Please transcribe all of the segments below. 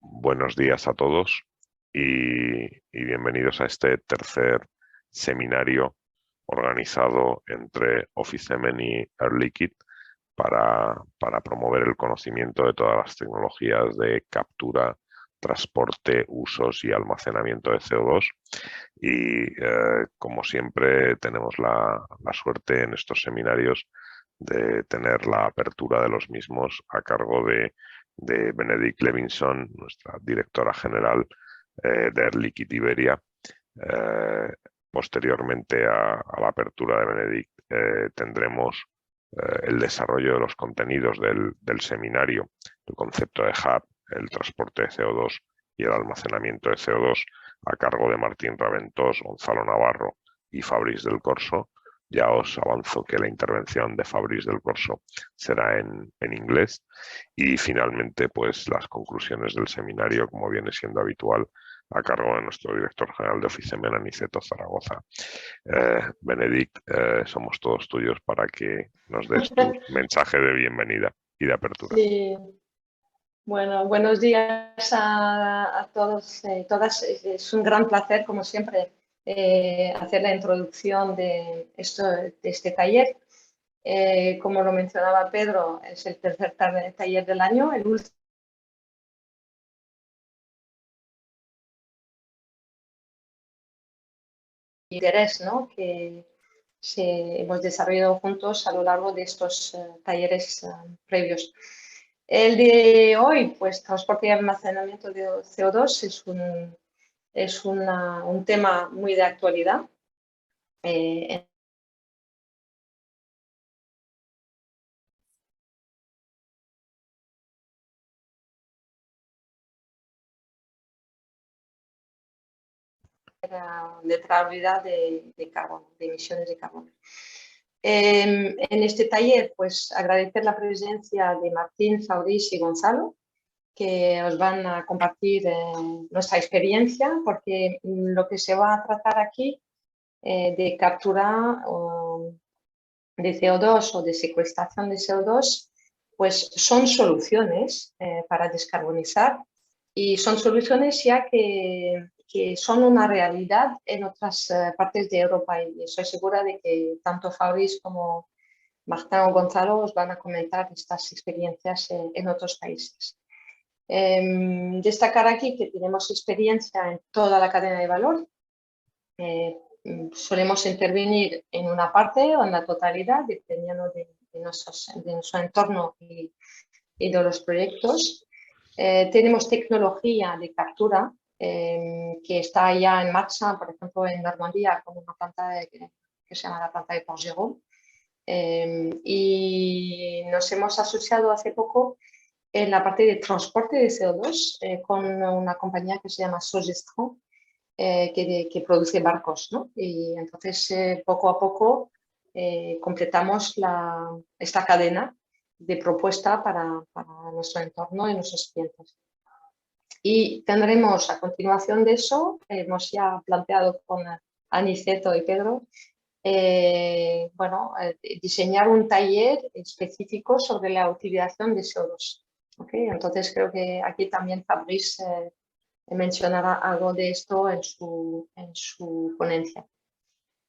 Buenos días a todos y bienvenidos a este tercer seminario organizado entre Officemen y Air Liquide para promover el conocimiento de todas las tecnologías de captura, transporte, usos y almacenamiento de CO2. Y como siempre tenemos la suerte en estos seminarios de tener la apertura de los mismos a cargo de Benedict Levinson, nuestra directora general de Air Liquide Iberia. Posteriormente a la apertura de Benedict tendremos el desarrollo de los contenidos del seminario, el concepto de hub, el transporte de CO2 y el almacenamiento de CO2 a cargo de Martín Raventós, Gonzalo Navarro y Fabrice del Corso. Ya os avanzo que la intervención de Fabrice del Corso será en inglés. Y finalmente, pues las conclusiones del seminario, como viene siendo habitual, a cargo de nuestro director general de Officemen, Aniceto Zaragoza. Benedict, somos todos tuyos para que nos des tu mensaje de bienvenida y de apertura. Sí. Bueno, buenos días a todos y todas. Es un gran placer, como siempre, hacer la introducción de este taller. Como lo mencionaba Pedro, es el tercer taller del año, el último. Interés, ¿no?, que hemos desarrollado juntos a lo largo de estos talleres previos. El de hoy, pues transporte y almacenamiento de CO2 es un tema muy de actualidad. Neutralidad de carbono, de emisiones de carbono. En este taller, pues agradecer la presencia de Martín, Fabrice y Gonzalo, que os van a compartir nuestra experiencia, porque lo que se va a tratar aquí de captura de CO2 o de secuestración de CO2, pues son soluciones para descarbonizar, y son soluciones ya que son una realidad en otras partes de Europa, y estoy segura de que tanto Fabrice como Martín o Gonzalo os van a comentar estas experiencias en otros países. Destacar aquí que tenemos experiencia en toda la cadena de valor. Solemos intervenir en una parte o en la totalidad, dependiendo de nuestro entorno y de los proyectos. Tenemos tecnología de captura que está ya en marcha, por ejemplo, en Normandía, con una planta que se llama la planta de Port-Jérôme. Y nos hemos asociado hace poco en la parte de transporte de CO2 con una compañía que se llama Sogestran, que produce barcos, ¿no? Y entonces poco a poco completamos esta cadena de propuesta para nuestro entorno y nuestros clientes. Y tendremos a continuación de eso, hemos ya planteado con Aniceto y Pedro, diseñar un taller específico sobre la utilización de CO2. ¿Okay? Entonces creo que aquí también Fabrice mencionará algo de esto en su ponencia.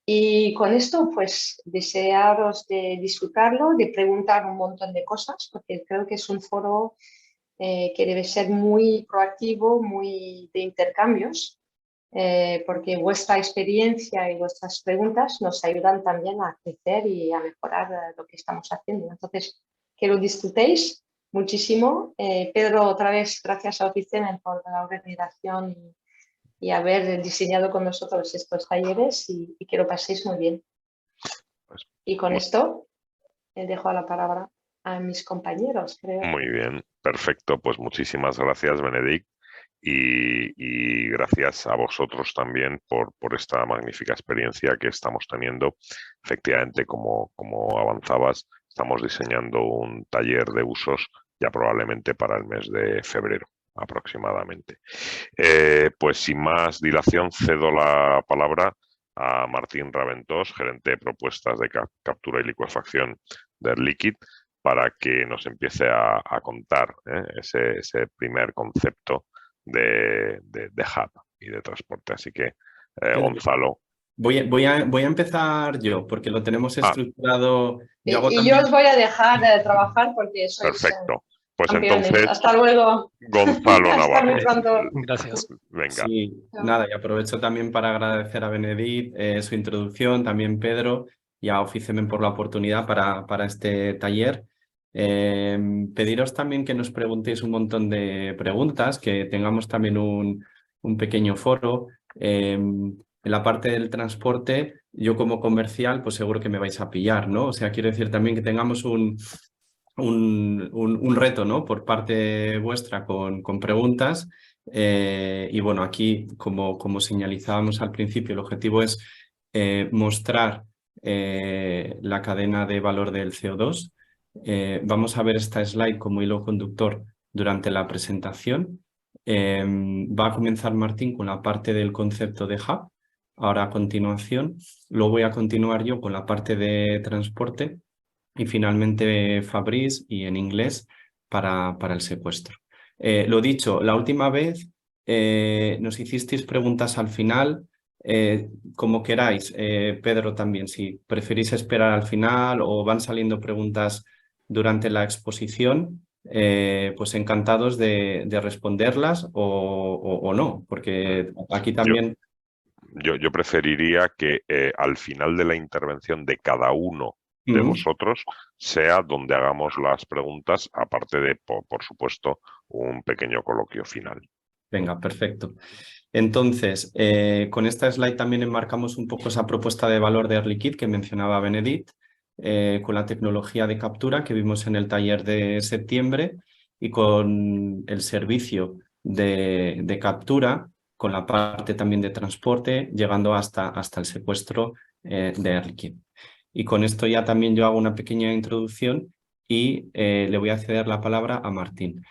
Y con esto, pues, desearos de disfrutarlo, de preguntar un montón de cosas, porque creo que es un foro que debe ser muy proactivo, muy de intercambios, porque vuestra experiencia y vuestras preguntas nos ayudan también a crecer y a mejorar lo que estamos haciendo. Entonces, que lo disfrutéis muchísimo. Pedro, otra vez, gracias a Officemen por la organización y haber diseñado con nosotros estos talleres, y que lo paséis muy bien. Y con esto dejo la palabra a mis compañeros, creo. Muy bien, perfecto. Pues muchísimas gracias, Benedict. Y gracias a vosotros también por esta magnífica experiencia que estamos teniendo. Efectivamente, como avanzabas, estamos diseñando un taller de usos ya probablemente para el mes de febrero aproximadamente. Pues sin más dilación, cedo la palabra a Martín Raventós, gerente de propuestas de captura y licuefacción de Air Liquide, para que nos empiece a contar ese primer concepto de hub y de transporte. Así que, Gonzalo. Voy a empezar yo, porque lo tenemos estructurado. Y yo os voy a dejar de trabajar porque sois perfecto. Pues campeones. entonces, hasta luego. Gonzalo Hasta muy Navarro. pronto. Gracias. Venga. Sí, nada, y aprovecho también para agradecer a Benedit su introducción, también Pedro y a Oficemen por la oportunidad para este taller. Pediros también que nos preguntéis un montón de preguntas, que tengamos también un pequeño foro. En la parte del transporte, yo como comercial, pues seguro que me vais a pillar, ¿no? O sea, quiero decir también que tengamos un reto, ¿no? Por parte vuestra con preguntas. Y bueno, aquí, como señalizábamos al principio, el objetivo es mostrar la cadena de valor del CO2. Vamos a ver esta slide como hilo conductor durante la presentación. Va a comenzar Martín con la parte del concepto de hub. Ahora a continuación lo voy a continuar yo con la parte de transporte y finalmente Fabrice y en inglés para el secuestro. Lo dicho, la última vez nos hicisteis preguntas al final, como queráis. Pedro también, si preferís esperar al final o van saliendo preguntas durante la exposición, pues encantados de responderlas o no, porque aquí también... Yo preferiría que al final de la intervención de cada uno de vosotros sea donde hagamos las preguntas, aparte de, por supuesto, un pequeño coloquio final. Venga, perfecto. Entonces, con esta slide también enmarcamos un poco esa propuesta de valor de Air Liquide que mencionaba Benedit, con la tecnología de captura que vimos en el taller de septiembre y con el servicio de captura, con la parte también de transporte, llegando hasta el secuestro de Air Liquide. Y con esto ya también yo hago una pequeña introducción y le voy a ceder la palabra a Martín.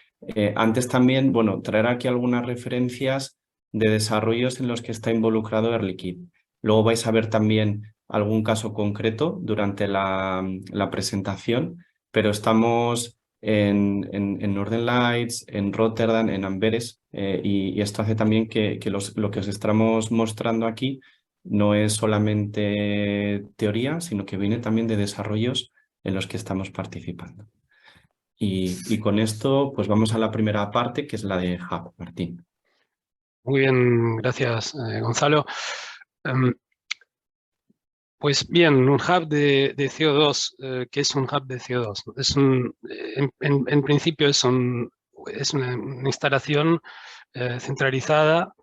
Antes también, bueno, traer aquí algunas referencias de desarrollos en los que está involucrado Air Liquide. Luego vais a ver también algún caso concreto durante la presentación, pero estamos en Northern Lights, en Rotterdam, en Amberes, y esto hace también que lo que os estamos mostrando aquí no es solamente teoría, sino que viene también de desarrollos en los que estamos participando. Y con esto, pues vamos a la primera parte, que es la de Hub. Martín. Muy bien, gracias, Gonzalo. Pues bien, un hub de CO2, ¿qué es un hub de CO2? Es en principio es una instalación centralizada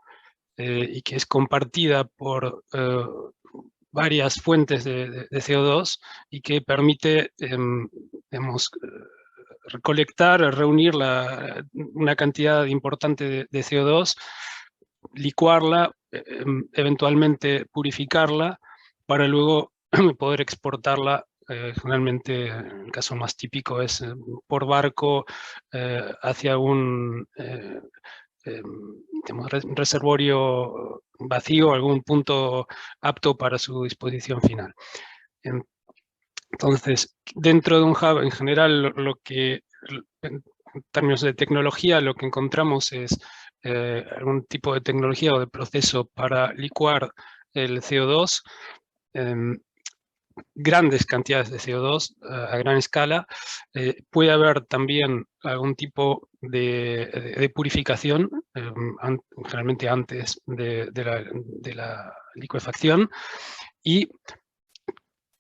y que es compartida por varias fuentes de CO2 y que permite, digamos, recolectar, reunir una cantidad importante de CO2, licuarla, eventualmente purificarla, para luego poder exportarla. Generalmente, el caso más típico es por barco hacia un digamos, reservorio vacío, algún punto apto para su disposición final. Entonces, dentro de un hub, en general, en términos de tecnología, lo que encontramos es algún tipo de tecnología o de proceso para licuar el CO2, grandes cantidades de CO2 a gran escala. Puede haber también algún tipo de purificación, generalmente antes de la licuefacción. Y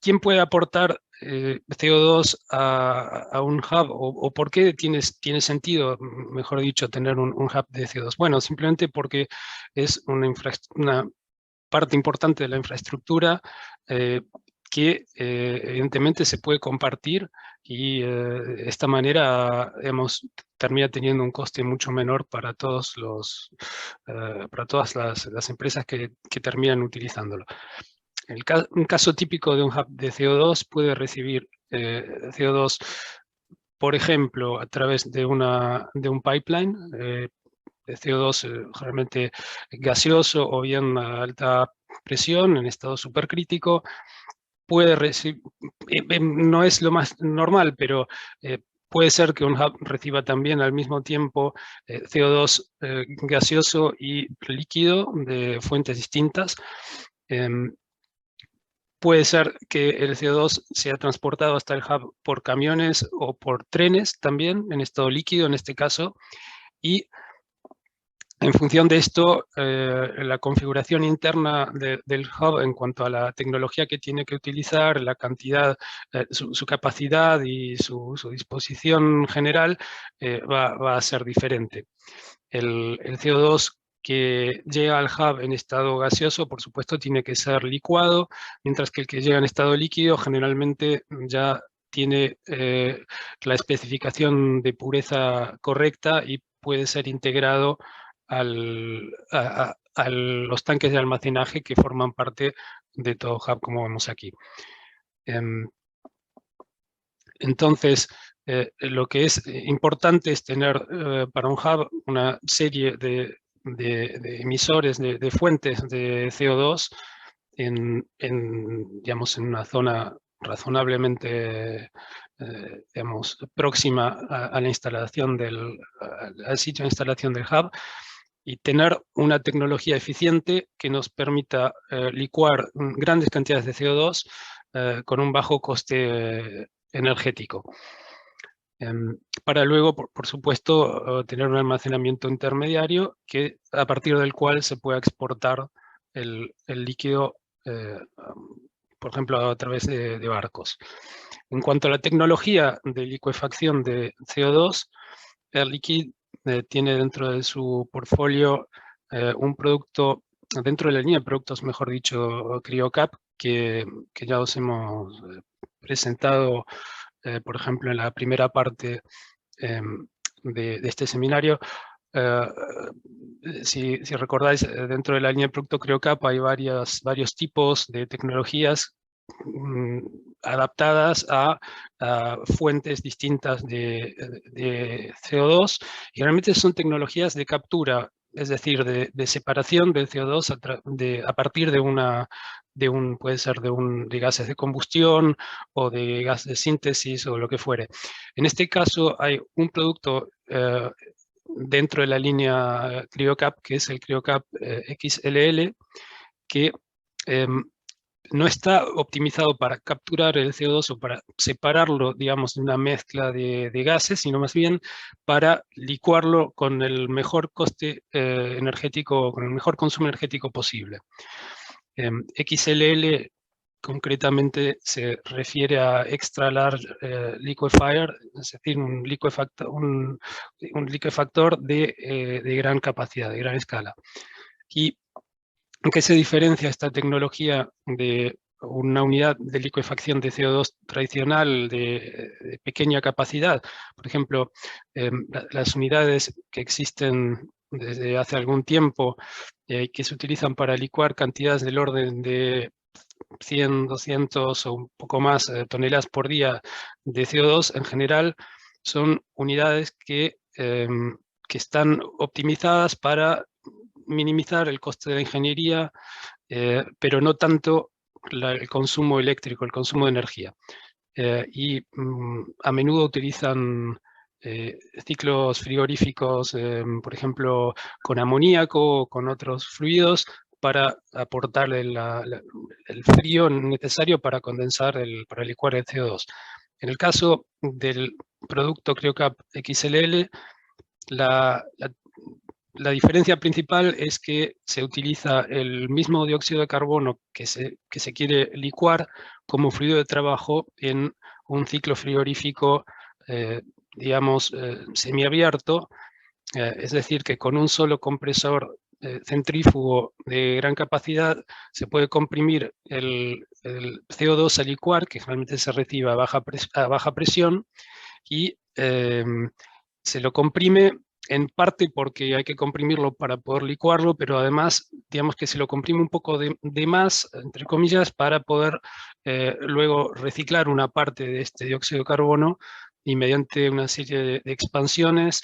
¿quién puede aportar CO2 a un hub? ¿O por qué tiene sentido, mejor dicho, tener un hub de CO2? Bueno, simplemente porque es una parte importante de la infraestructura que evidentemente se puede compartir y de esta manera termina teniendo un coste mucho menor para todas las empresas que terminan utilizándolo. Un caso típico de un hub de CO2 puede recibir CO2, por ejemplo, a través de un pipeline de CO2 generalmente gaseoso o bien a alta presión en estado supercrítico. Puede recibir, no es lo más normal, pero puede ser que un hub reciba también al mismo tiempo CO2 gaseoso y líquido de fuentes distintas. Puede ser que el CO2 sea transportado hasta el hub por camiones o por trenes también, en estado líquido en este caso, y en función de esto, la configuración interna del hub en cuanto a la tecnología que tiene que utilizar, la cantidad, su capacidad y su disposición general va a ser diferente. El CO2 que llega al hub en estado gaseoso, por supuesto, tiene que ser licuado, mientras que el que llega en estado líquido generalmente ya tiene la especificación de pureza correcta y puede ser integrado a los tanques de almacenaje que forman parte de todo hub, como vemos aquí. Entonces, lo que es importante es tener para un hub una serie de emisores, de fuentes de CO2 digamos, en una zona razonablemente digamos, próxima a la instalación al sitio de instalación del hub, y tener una tecnología eficiente que nos permita licuar grandes cantidades de CO2 con un bajo coste energético. Para luego, por supuesto, tener un almacenamiento intermediario a partir del cual se pueda exportar el líquido, por ejemplo, a través de barcos. En cuanto a la tecnología de licuefacción de CO2, Air Liquide tiene dentro de su portfolio un producto, dentro de la línea de productos, mejor dicho, CryoCap, que ya os hemos presentado, por ejemplo, en la primera parte de este seminario. Si recordáis, dentro de la línea de producto CryoCap hay varios tipos de tecnologías adaptadas a fuentes distintas de CO2, y realmente son tecnologías de captura, es decir, de separación del CO2 a partir puede ser de gases de combustión o de gas de síntesis o lo que fuere. En este caso hay un producto dentro de la línea CryoCap, que es el CryoCap XLL, que no está optimizado para capturar el CO2 o para separarlo, digamos, de una mezcla de gases, sino más bien para licuarlo con el mejor coste energético, con el mejor consumo energético posible. XLL concretamente se refiere a Extra Large Liquefier, es decir, un liquefactor de gran capacidad, de gran escala. ¿Y en qué se diferencia esta tecnología de una unidad de liquefacción de CO2 tradicional de pequeña capacidad? Por ejemplo, las unidades que existen desde hace algún tiempo que se utilizan para licuar cantidades del orden de 100, 200 o un poco más toneladas por día de CO2, en general son unidades que están optimizadas para minimizar el coste de la ingeniería, pero no tanto el consumo eléctrico, el consumo de energía. Y a menudo utilizan ciclos frigoríficos, por ejemplo, con amoníaco o con otros fluidos, para aportarle el frío necesario para condensar, para licuar el CO2. En el caso del producto CryoCap XLL, la diferencia principal es que se utiliza el mismo dióxido de carbono que se quiere licuar como fluido de trabajo en un ciclo frigorífico, digamos, semiabierto, es decir, que con un solo compresor centrífugo de gran capacidad se puede comprimir el CO2 a licuar, que generalmente se recibe a baja presión, y se lo comprime en parte porque hay que comprimirlo para poder licuarlo, pero además, digamos que se lo comprime un poco de más, entre comillas, para poder luego reciclar una parte de este dióxido de carbono, y mediante una serie de expansiones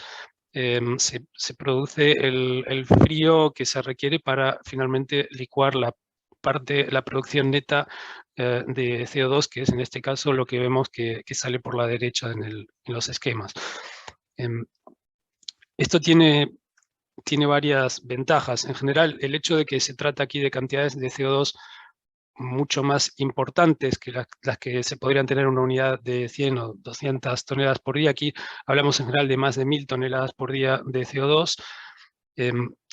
se produce el frío que se requiere para finalmente licuar la la producción neta de CO2, que es en este caso lo que vemos que sale por la derecha en los esquemas. Esto tiene varias ventajas. En general, el hecho de que se trata aquí de cantidades de CO2 mucho más importantes que las que se podrían tener en una unidad de 100 o 200 toneladas por día. Aquí hablamos en general de más de 1000 toneladas por día de CO2.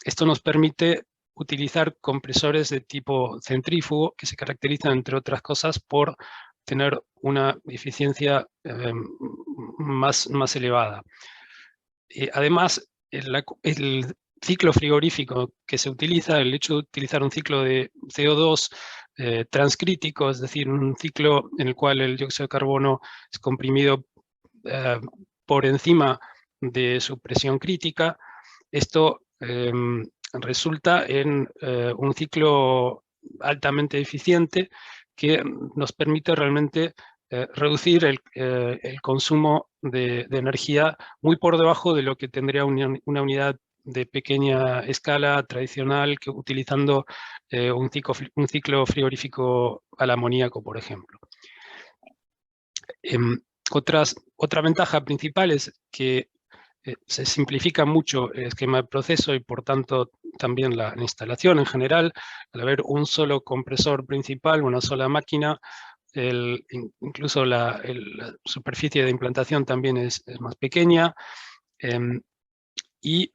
Esto nos permite utilizar compresores de tipo centrífugo que se caracterizan, entre otras cosas, por tener una eficiencia más elevada. Además, el ciclo frigorífico que se utiliza, el hecho de utilizar un ciclo de CO2 transcrítico, es decir, un ciclo en el cual el dióxido de carbono es comprimido por encima de su presión crítica, esto resulta en un ciclo altamente eficiente que nos permite realmente reducir el consumo de energía muy por debajo de lo que tendría una unidad de pequeña escala tradicional, utilizando un ciclo frigorífico al amoníaco, por ejemplo. Otra ventaja principal es que se simplifica mucho el esquema de proceso y por tanto también la instalación en general. Al haber un solo compresor principal, una sola máquina, incluso la superficie de implantación también es más pequeña, y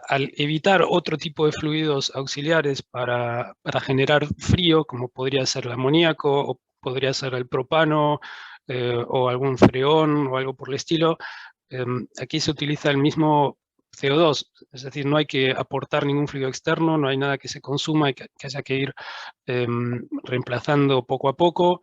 al evitar otro tipo de fluidos auxiliares para generar frío, como podría ser el amoníaco o podría ser el propano o algún freón o algo por el estilo, aquí se utiliza el mismo CO2, es decir, no hay que aportar ningún fluido externo, no hay nada que se consuma y que haya que ir reemplazando poco a poco,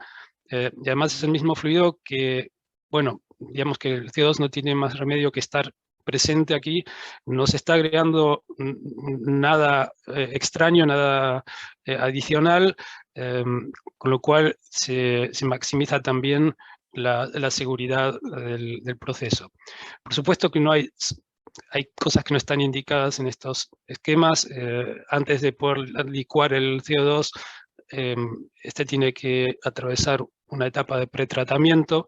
y además es el mismo fluido que, bueno, digamos que el CO2 no tiene más remedio que estar presente aquí, no se está agregando nada extraño, nada adicional, con lo cual se maximiza también la seguridad del proceso. Por supuesto que no hay cosas que no están indicadas en estos esquemas. Antes de poder licuar el CO2, este tiene que atravesar una etapa de pretratamiento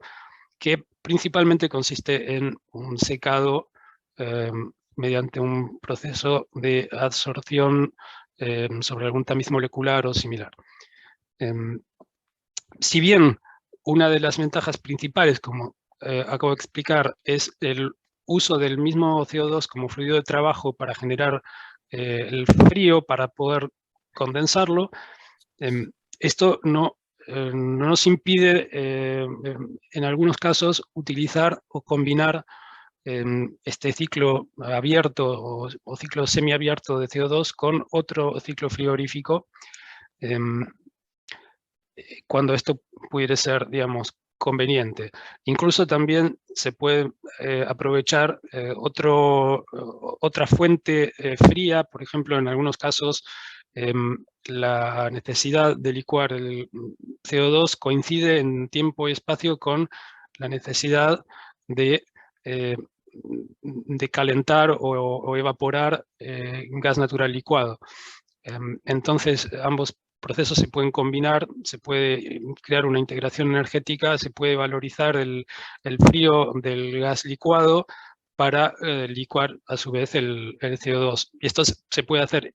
que principalmente consiste en un secado mediante un proceso de adsorción sobre algún tamiz molecular o similar. Si bien una de las ventajas principales, como acabo de explicar, es el uso del mismo CO2 como fluido de trabajo para generar el frío, para poder condensarlo, esto no nos impide, en algunos casos, utilizar o combinar este ciclo abierto o ciclo semiabierto de CO2 con otro ciclo frigorífico, cuando esto pudiera ser, digamos, conveniente. Incluso también se puede aprovechar otra fuente fría, por ejemplo, en algunos casos la necesidad de licuar el CO2 coincide en tiempo y espacio con la necesidad de calentar o evaporar gas natural licuado. Entonces, ambos procesos se pueden combinar, se puede crear una integración energética, se puede valorizar el frío del gas licuado para licuar a su vez el CO2. Y esto se puede hacer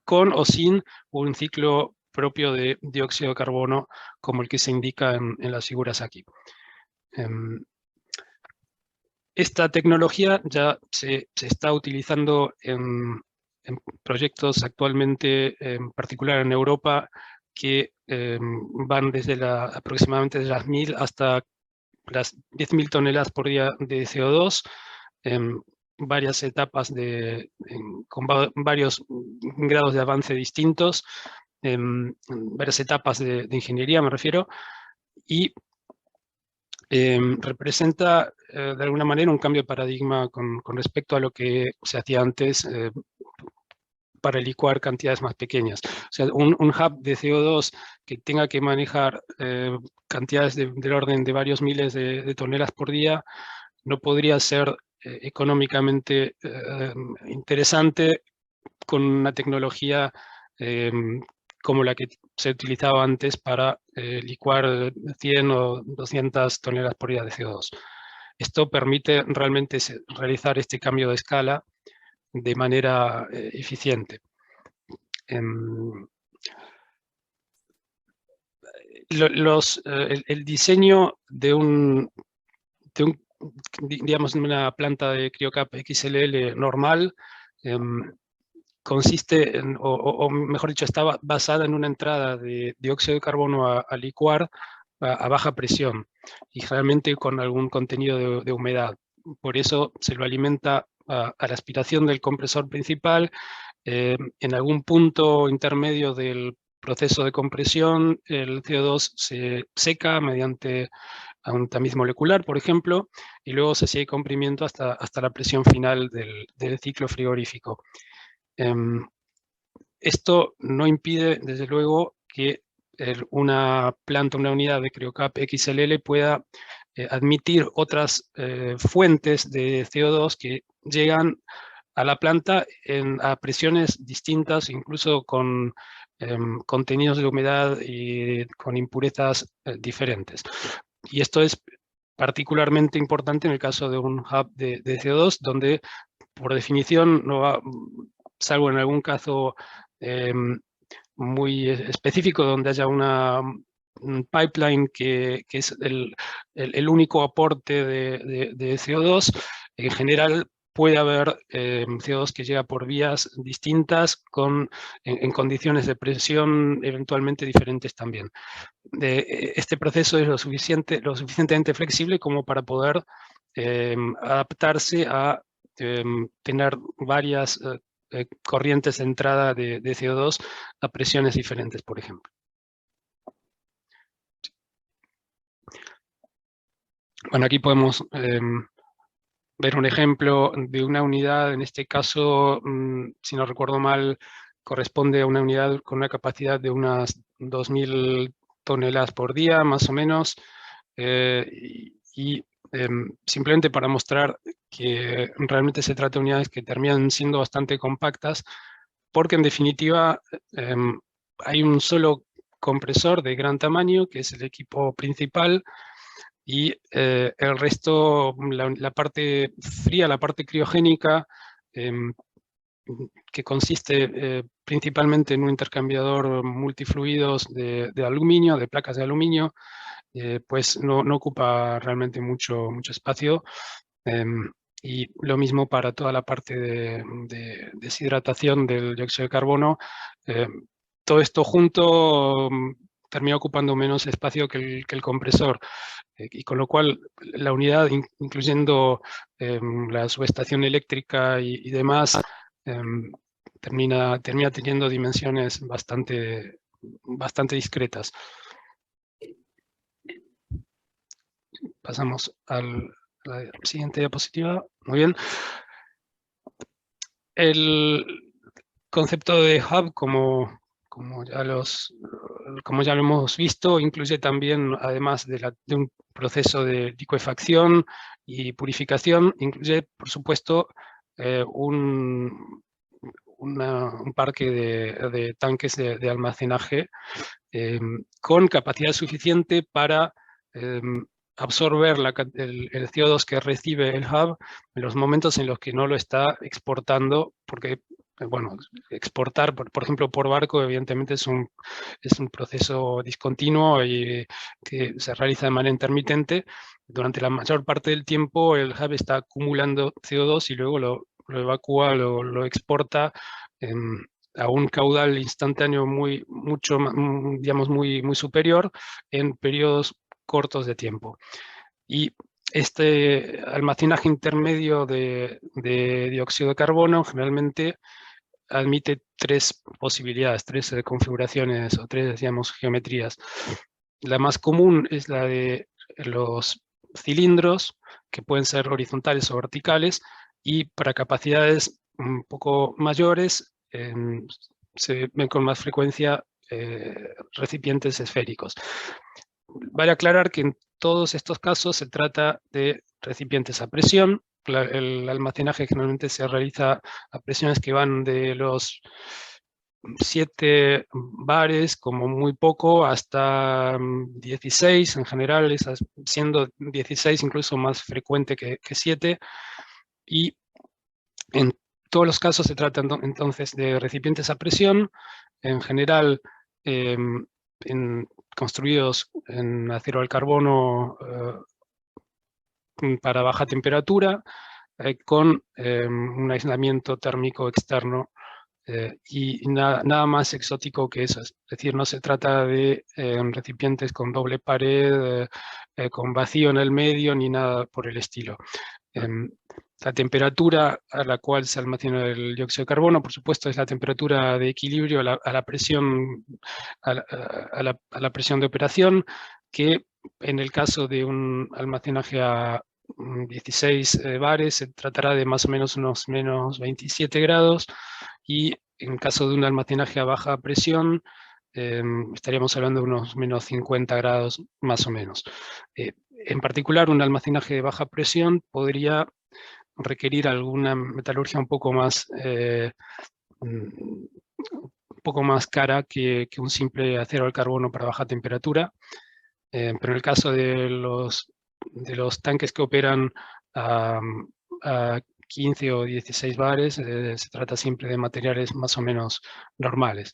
con o sin un ciclo propio de dióxido de carbono como el que se indica en las figuras aquí. Esta tecnología ya se está utilizando en proyectos actualmente, en particular en Europa, que van desde aproximadamente de las 1000 hasta las 10.000 toneladas por día de CO2, varias etapas con varios grados de avance distintos, varias etapas de ingeniería me refiero, y representa de alguna manera un cambio de paradigma con respecto a lo que se hacía antes para licuar cantidades más pequeñas. O sea, un hub de CO2 que tenga que manejar cantidades del orden de varios miles de toneladas por día no podría ser económicamente interesante con una tecnología como la que se utilizaba antes para licuar 100 o 200 toneladas por día de CO2. Esto permite realmente realizar este cambio de escala de manera eficiente. El diseño de digamos, una planta de CryoCap XLL normal consiste, o mejor dicho, está basada en una entrada de dióxido de carbono a licuar a baja presión y generalmente con algún contenido de humedad. Por eso se lo alimenta a la aspiración del compresor principal. En algún punto intermedio del proceso de compresión, el CO2 se seca mediante un tamiz molecular, por ejemplo, y luego se sigue comprimiendo hasta la presión final del ciclo frigorífico. Esto no impide, desde luego, que una planta, una unidad de CryoCap XLL pueda admitir otras fuentes de CO2 que llegan a la planta a presiones distintas, incluso con contenidos de humedad y con impurezas diferentes. Y esto es particularmente importante en el caso de un hub de CO2, donde por definición no va, salvo en algún caso muy específico donde haya un pipeline que es el único aporte de CO2, en general puede haber CO2 que llega por vías distintas en condiciones de presión eventualmente diferentes también. Este proceso es lo suficientemente flexible como para poder adaptarse a tener varias corrientes de entrada de CO2 a presiones diferentes, por ejemplo. Bueno, aquí podemos ver un ejemplo de una unidad, en este caso, si no recuerdo mal, corresponde a una unidad con una capacidad de unas 2.000 toneladas por día, más o menos, simplemente para mostrar que realmente se trata de unidades que terminan siendo bastante compactas, porque en definitiva hay un solo compresor de gran tamaño, que es el equipo principal, y el resto, la parte fría, la parte criogénica, que consiste principalmente en un intercambiador multifluidos de aluminio, de placas de aluminio, pues no ocupa realmente mucho espacio. Y lo mismo para toda la parte de deshidratación del dióxido de carbono. Todo esto junto termina ocupando menos espacio que el compresor. Y con lo cual la unidad, incluyendo la subestación eléctrica y demás, termina teniendo dimensiones bastante discretas. Pasamos a la siguiente diapositiva. Muy bien. El concepto de hub, como ya lo hemos visto, incluye también, además de un proceso de licuefacción y purificación, incluye, por supuesto, un parque de tanques de almacenaje con capacidad suficiente para absorber el CO2 que recibe el hub en los momentos en los que no lo está exportando, porque, bueno, exportar, por ejemplo, por barco, evidentemente es un proceso discontinuo y que se realiza de manera intermitente. Durante la mayor parte del tiempo el hub está acumulando CO2 y luego lo evacúa, lo exporta a un caudal instantáneo digamos, muy superior en periodos cortos de tiempo. Y este almacenaje intermedio de dióxido de carbono generalmente admite tres posibilidades, tres configuraciones o tres, digamos, geometrías. La más común es la de los cilindros, que pueden ser horizontales o verticales, y para capacidades un poco mayores se ven con más frecuencia recipientes esféricos. Vale aclarar que en todos estos casos se trata de recipientes a presión. El almacenaje generalmente se realiza a presiones que van de los 7 bares como muy poco hasta 16 en general, siendo 16 incluso más frecuente que 7, y en todos los casos se trata entonces de recipientes a presión, en general construidos en acero al carbono para baja temperatura, con un aislamiento térmico externo y nada más exótico que eso. Es decir, no se trata de recipientes con doble pared, con vacío en el medio, ni nada por el estilo. La temperatura a la cual se almacena el dióxido de carbono, por supuesto, es la temperatura de equilibrio a la presión, a la presión de operación, que en el caso de un almacenaje a 16 bares se tratará de más o menos unos menos 27 grados, y en caso de un almacenaje a baja presión estaríamos hablando de unos menos 50 grados más o menos. En particular, un almacenaje de baja presión podría requerir alguna metalurgia un poco más cara que un simple acero al carbono para baja temperatura, pero en el caso de los tanques que operan a 15 o 16 bares, se trata siempre de materiales más o menos normales.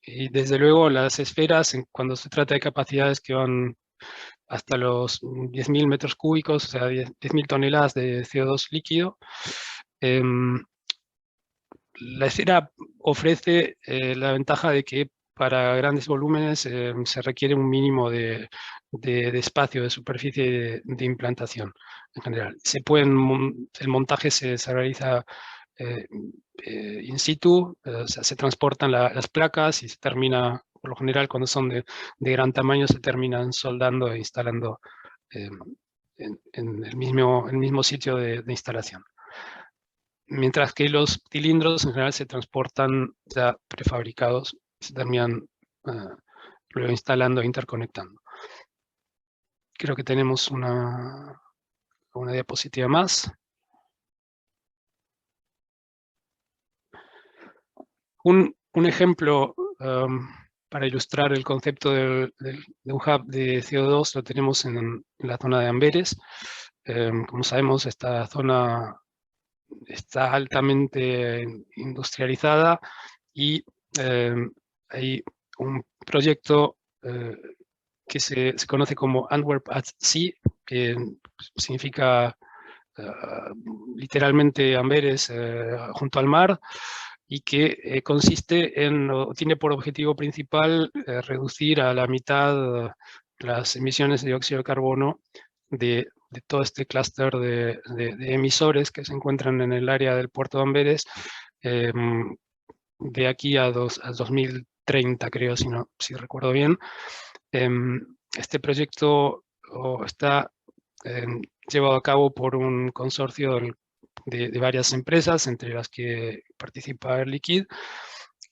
Y desde luego las esferas, cuando se trata de capacidades que van hasta los 10.000 metros cúbicos, o sea, 10.000 toneladas de CO2 líquido, la esfera ofrece la ventaja de que para grandes volúmenes se requiere un mínimo de espacio, de superficie de implantación en general. El montaje se realiza in situ, o sea, se transportan las placas y se termina, por lo general cuando son de gran tamaño, se terminan soldando e instalando en el mismo sitio de instalación. Mientras que los cilindros en general se transportan ya prefabricados, se terminan luego instalando e interconectando. Creo que tenemos una diapositiva más. Un ejemplo para ilustrar el concepto de un hub de CO2 lo tenemos en la zona de Amberes. Como sabemos, esta zona está altamente industrializada y hay un proyecto que se conoce como Antwerp at Sea, que significa literalmente Amberes junto al mar, y que consiste en, o tiene por objetivo principal, reducir a la mitad las emisiones de dióxido de carbono de todo este clúster de emisores que se encuentran en el área del puerto de Amberes, de aquí a 2030, creo, si recuerdo bien. Este proyecto está llevado a cabo por un consorcio de varias empresas, entre las que participa Air Liquide,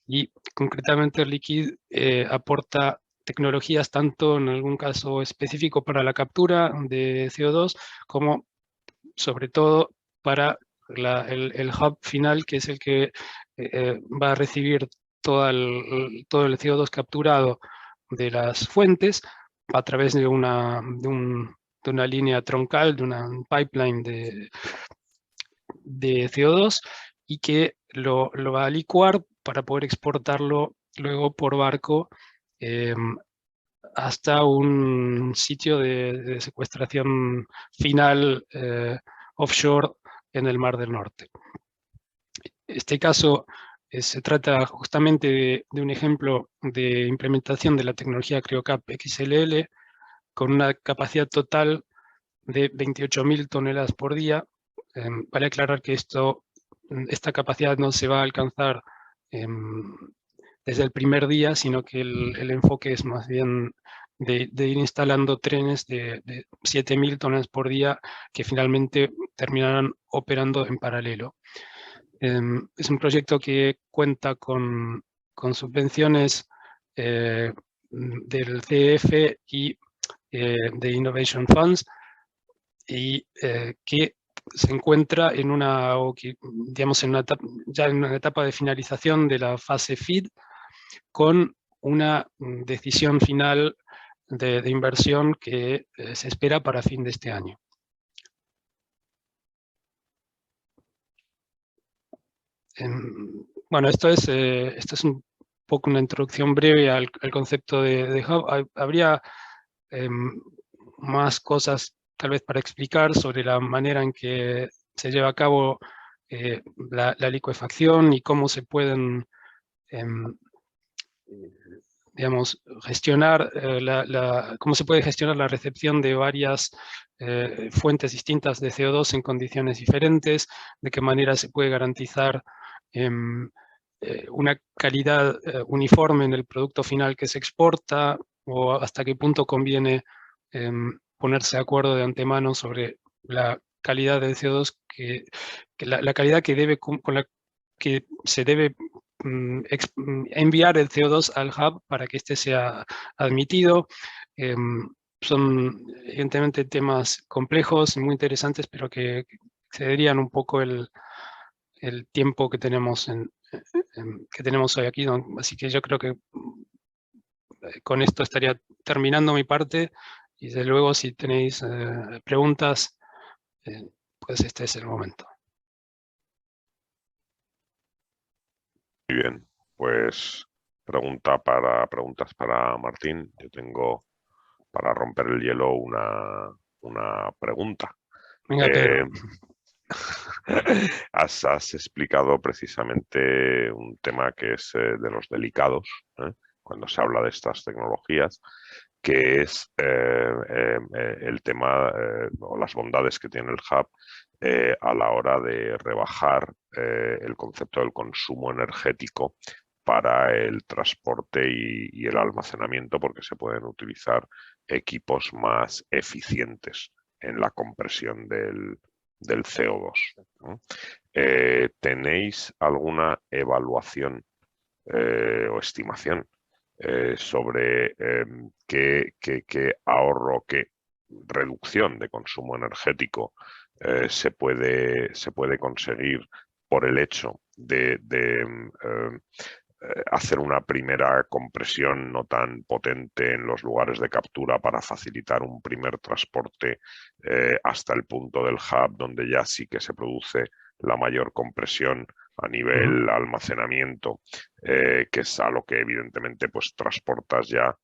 y concretamente Air Liquide aporta tecnologías tanto en algún caso específico para la captura de CO2, como sobre todo para el hub final, que es el que va a recibir todo el CO2 capturado de las fuentes a través de una línea troncal, de una pipeline de CO2, y que lo va a licuar para poder exportarlo luego por barco hasta un sitio de secuestración final offshore en el Mar del Norte. Este caso se trata justamente de un ejemplo de implementación de la tecnología CryoCap XLL con una capacidad total de 28.000 toneladas por día. Vale aclarar que esta capacidad no se va a alcanzar desde el primer día, sino que el enfoque es más bien de ir instalando trenes de 7.000 toneladas por día que finalmente terminarán operando en paralelo. Es un proyecto que cuenta con subvenciones del CEF y de Innovation Funds, y que se encuentra en una, digamos, ya en una etapa de finalización de la fase FEED, con una decisión final de inversión que se espera para fin de este año. Bueno, esto es un poco una introducción breve al concepto de Hub. Habría más cosas tal vez para explicar sobre la manera en que se lleva a cabo la licuefacción y cómo se pueden, digamos, gestionar cómo se puede gestionar la recepción de varias fuentes distintas de CO2 en condiciones diferentes, de qué manera se puede garantizar una calidad uniforme en el producto final que se exporta, o hasta qué punto conviene ponerse de acuerdo de antemano sobre la calidad del CO2, la calidad que debe, con la que se debe enviar el CO2 al hub para que éste sea admitido. Son evidentemente temas complejos y muy interesantes, pero que excederían un poco el tiempo que tenemos, que tenemos hoy aquí. Así que yo creo que con esto estaría terminando mi parte, y desde luego si tenéis preguntas, pues este es el momento. Muy bien, pues preguntas para Martín. Yo tengo, para romper el hielo, una pregunta. Venga, Pedro. Has explicado precisamente un tema que es de los delicados, cuando se habla de estas tecnologías, que es el tema o las bondades que tiene el hub a la hora de rebajar el concepto del consumo energético para el transporte y el almacenamiento, porque se pueden utilizar equipos más eficientes en la compresión del CO2. ¿no? ¿Tenéis alguna evaluación o estimación sobre qué ahorro, qué reducción de consumo energético se puede conseguir por el hecho de hacer una primera compresión no tan potente en los lugares de captura para facilitar un primer transporte hasta el punto del hub, donde ya sí que se produce la mayor compresión a nivel almacenamiento, que es a lo que evidentemente pues transportas ya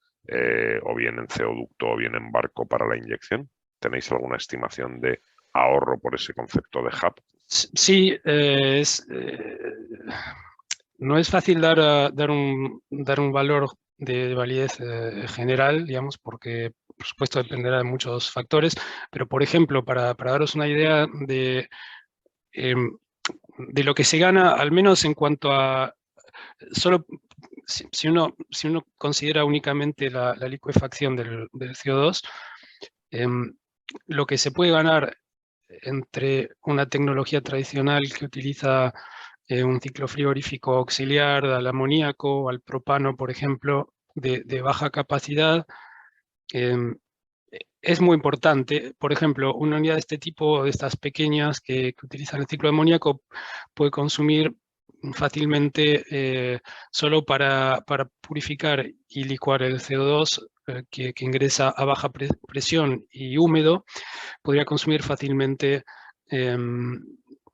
o bien en ceoducto o bien en barco para la inyección? ¿Tenéis alguna estimación de ahorro por ese concepto de hub? Sí, no es fácil dar un valor de validez general, digamos, porque por supuesto dependerá de muchos factores, pero por ejemplo, para daros una idea de lo que se gana, al menos en cuanto a, solo si uno considera únicamente la licuefacción del CO2, lo que se puede ganar entre una tecnología tradicional que utiliza un ciclo frigorífico auxiliar al amoníaco o al propano, por ejemplo, de baja capacidad, es muy importante. Por ejemplo, una unidad de este tipo, de estas pequeñas que utilizan el ciclo de amoníaco, puede consumir fácilmente, solo para purificar y licuar el CO2 que ingresa a baja presión y húmedo, podría consumir fácilmente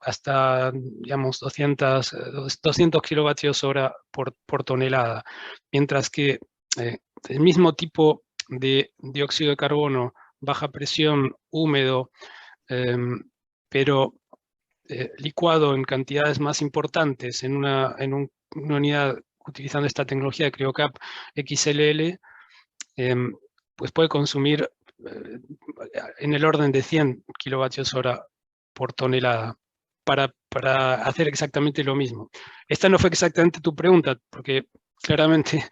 hasta, digamos, 200 kilovatios hora por tonelada, mientras que el mismo tipo de dióxido de carbono, baja presión, húmedo, pero licuado en cantidades más importantes en una unidad utilizando esta tecnología de CryoCap XLL, pues puede consumir en el orden de 100 kilovatios hora por tonelada para hacer exactamente lo mismo. Esta no fue exactamente tu pregunta, porque claramente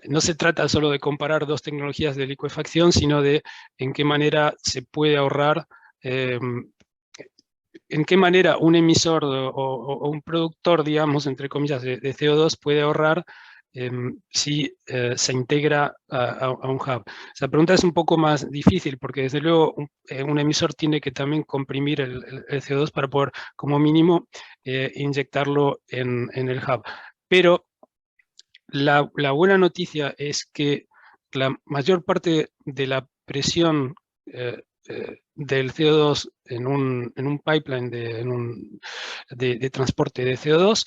no se trata solo de comparar dos tecnologías de licuefacción, sino de en qué manera se puede ahorrar, en qué manera un emisor o un productor, digamos, entre comillas, de CO2 puede ahorrar si se integra a un hub. Esa pregunta es un poco más difícil porque desde luego un emisor tiene que también comprimir el CO2 para poder como mínimo inyectarlo en el hub. Pero la buena noticia es que la mayor parte de la presión del CO2 en un pipeline de transporte de CO2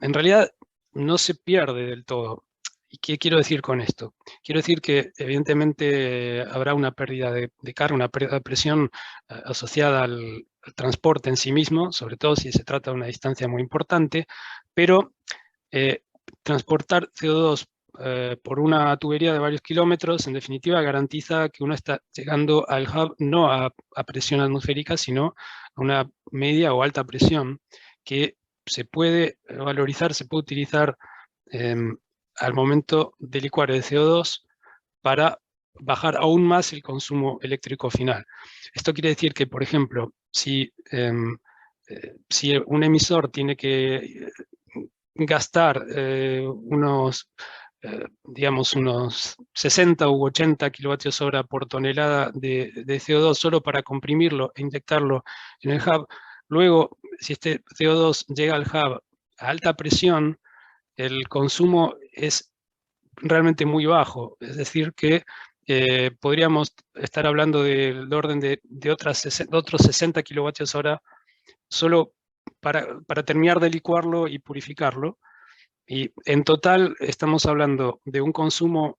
en realidad no se pierde del todo. ¿Y qué quiero decir con esto? Quiero decir que evidentemente habrá una pérdida de carga, una pérdida de presión asociada al transporte en sí mismo, sobre todo si se trata de una distancia muy importante, pero transportar CO2 por una tubería de varios kilómetros, en definitiva, garantiza que uno está llegando al hub no a presión atmosférica, sino a una media o alta presión que se puede valorizar, se puede utilizar al momento de licuar el CO2 para bajar aún más el consumo eléctrico final. Esto quiere decir que, por ejemplo, si un emisor tiene que gastar digamos, unos 60 u 80 kilovatios hora por tonelada de CO2 solo para comprimirlo e inyectarlo en el hub, luego, si este CO2 llega al hub a alta presión, el consumo es realmente muy bajo. Es decir, que podríamos estar hablando del orden de otros 60 kilovatios hora solo para terminar de licuarlo y purificarlo. Y en total estamos hablando de un consumo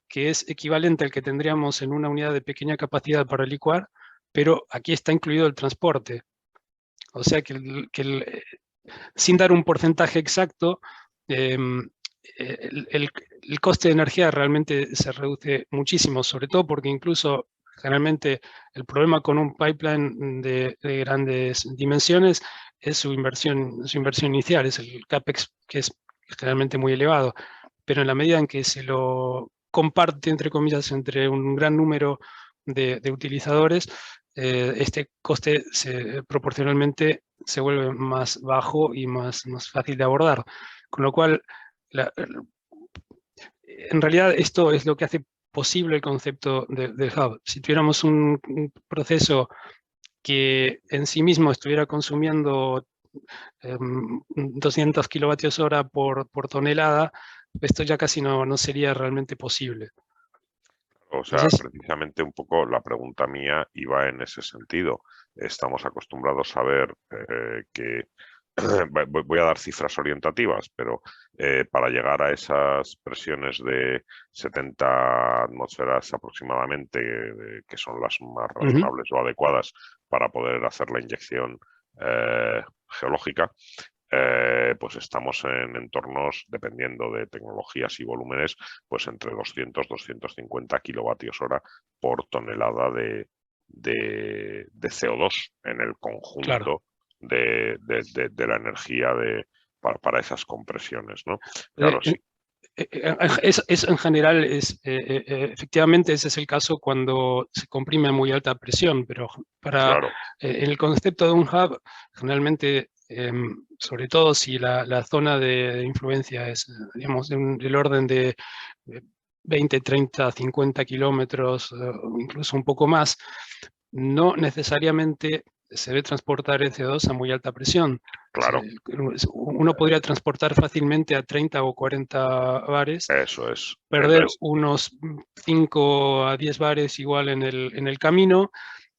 que es equivalente al que tendríamos en una unidad de pequeña capacidad para licuar, pero aquí está incluido el transporte. O sea que sin dar un porcentaje exacto, el coste de energía realmente se reduce muchísimo, sobre todo porque incluso generalmente el problema con un pipeline de grandes dimensiones es su inversión inicial, es el CAPEX, que es generalmente muy elevado, pero en la medida en que se lo comparte, entre comillas, entre un gran número de utilizadores, este coste proporcionalmente se vuelve más bajo y más fácil de abordar. Con lo cual, en realidad esto es lo que hace posible el concepto del hub. Si tuviéramos un proceso que en sí mismo estuviera consumiendo 200 kilovatios hora por tonelada, esto ya casi no sería realmente posible. O sea, precisamente un poco la pregunta mía iba en ese sentido. Estamos acostumbrados a ver que, voy a dar cifras orientativas, pero para llegar a esas presiones de 70 atmósferas aproximadamente, que son las más razonables o adecuadas para poder hacer la inyección geológica, pues estamos en entornos, dependiendo de tecnologías y volúmenes, pues entre 200-250 kilovatios hora por tonelada de CO2 en el conjunto, claro, de la energía para esas compresiones, ¿no? Claro, sí. En general, efectivamente ese es el caso cuando se comprime a muy alta presión, pero claro, el concepto de un hub, generalmente, sobre todo si la zona de influencia es, digamos, del orden de 20, 30, 50 kilómetros, incluso un poco más, no necesariamente se debe transportar el CO2 a muy alta presión. Claro. Uno podría transportar fácilmente a 30 o 40 bares. Eso es. Perder unos 5 a 10 bares igual en el camino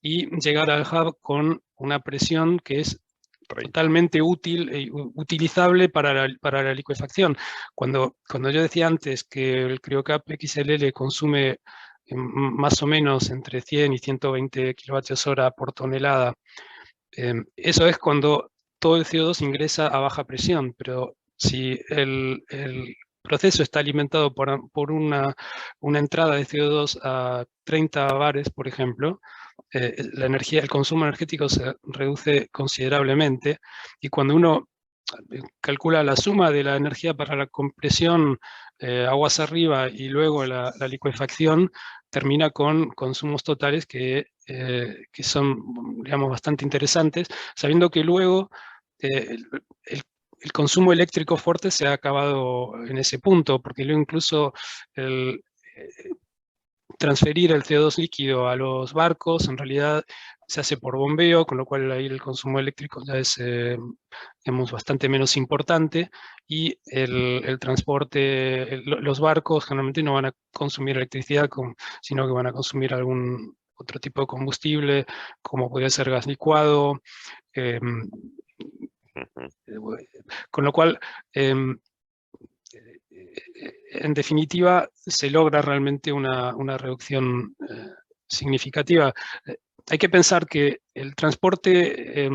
y llegar al hub con una presión que es 30. Totalmente utilizable para la licuefacción. Cuando yo decía antes que el CryoCap XLL consume más o menos entre 100 y 120 kilovatios hora por tonelada, eso es cuando todo el CO2 ingresa a baja presión, pero si el proceso está alimentado por una entrada de CO2 a 30 bares, por ejemplo, el consumo energético se reduce considerablemente, y cuando uno calcula la suma de la energía para la compresión aguas arriba y luego la licuefacción, termina con consumos totales que son, digamos, bastante interesantes, sabiendo que luego el consumo eléctrico fuerte se ha acabado en ese punto, porque luego incluso transferir el CO2 líquido a los barcos en realidad se hace por bombeo, con lo cual ahí el consumo eléctrico ya es digamos, bastante menos importante, y el transporte, los barcos generalmente no van a consumir electricidad, sino que van a consumir algún otro tipo de combustible, como podría ser gas licuado, con lo cual en definitiva, se logra realmente una reducción significativa. Hay que pensar que el transporte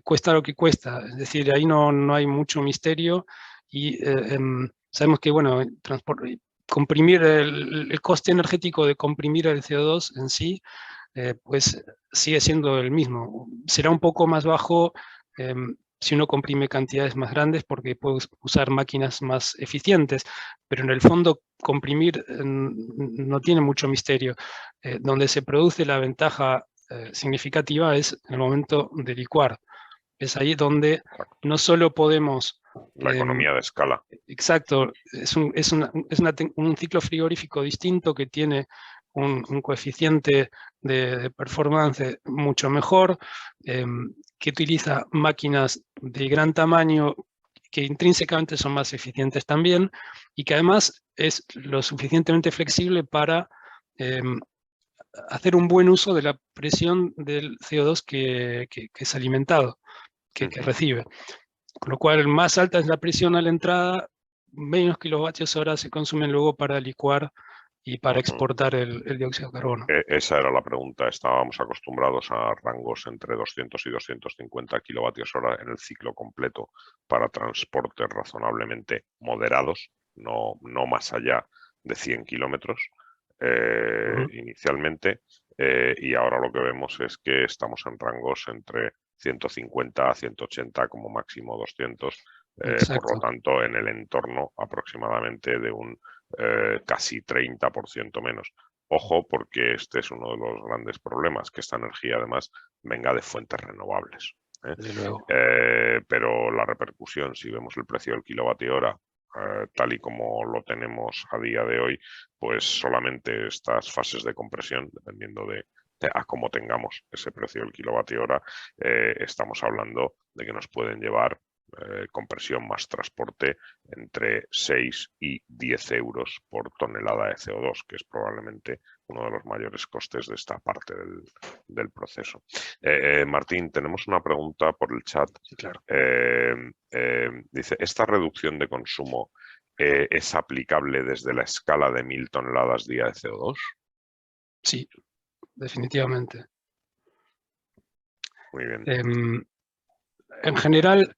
cuesta lo que cuesta, es decir, ahí no hay mucho misterio, y sabemos que, bueno, comprimir el coste energético de comprimir el CO2 en sí, pues sigue siendo el mismo. Será un poco más bajo si uno comprime cantidades más grandes, porque puede usar máquinas más eficientes, pero en el fondo comprimir no tiene mucho misterio. Donde se produce la ventaja significativa es en el momento de licuar. Es ahí donde no solo podemos... La economía de escala. Exacto, es un ciclo frigorífico distinto que tiene un coeficiente de performance mucho mejor, que utiliza máquinas de gran tamaño que intrínsecamente son más eficientes también, y que además es lo suficientemente flexible para hacer un buen uso de la presión del CO2 que es alimentado, que recibe. Con lo cual, más alta es la presión a la entrada, menos kilovatios hora se consumen luego para licuar y para exportar el dióxido de carbono. Esa era la pregunta. Estábamos acostumbrados a rangos entre 200 y 250 kilovatios hora en el ciclo completo para transportes razonablemente moderados, no más allá de 100 kilómetros inicialmente, y ahora lo que vemos es que estamos en rangos entre 150 a 180, como máximo 200, por lo tanto en el entorno aproximadamente de un casi 30% menos. Ojo, porque este es uno de los grandes problemas, que esta energía además venga de fuentes renovables. Pero la repercusión, si vemos el precio del kilovatio hora tal y como lo tenemos a día de hoy, pues solamente estas fases de compresión, dependiendo de a cómo tengamos ese precio del kilovatio hora, estamos hablando de que nos pueden llevar compresión más transporte entre 6 y 10 euros por tonelada de CO2, que es probablemente uno de los mayores costes de esta parte del proceso. Martín, tenemos una pregunta por el chat. Sí, claro. Dice, ¿esta reducción de consumo es aplicable desde la escala de 1000 toneladas día de CO2? Sí, definitivamente. Muy bien. En general,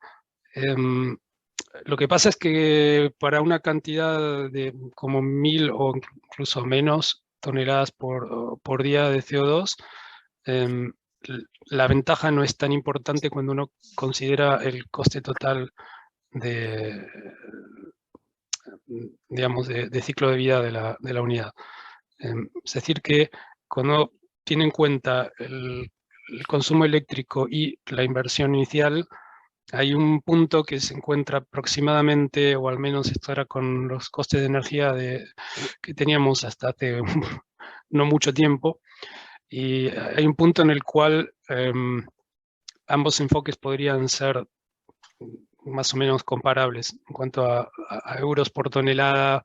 lo que pasa es que para una cantidad de como 1000 o incluso menos toneladas por día de CO2, la ventaja no es tan importante cuando uno considera el coste total digamos, de ciclo de vida de la unidad. Es decir, que cuando tiene en cuenta el consumo eléctrico y la inversión inicial, hay un punto que se encuentra aproximadamente, o al menos esto era con los costes de energía que teníamos hasta hace no mucho tiempo, y hay un punto en el cual ambos enfoques podrían ser más o menos comparables en cuanto a euros por tonelada,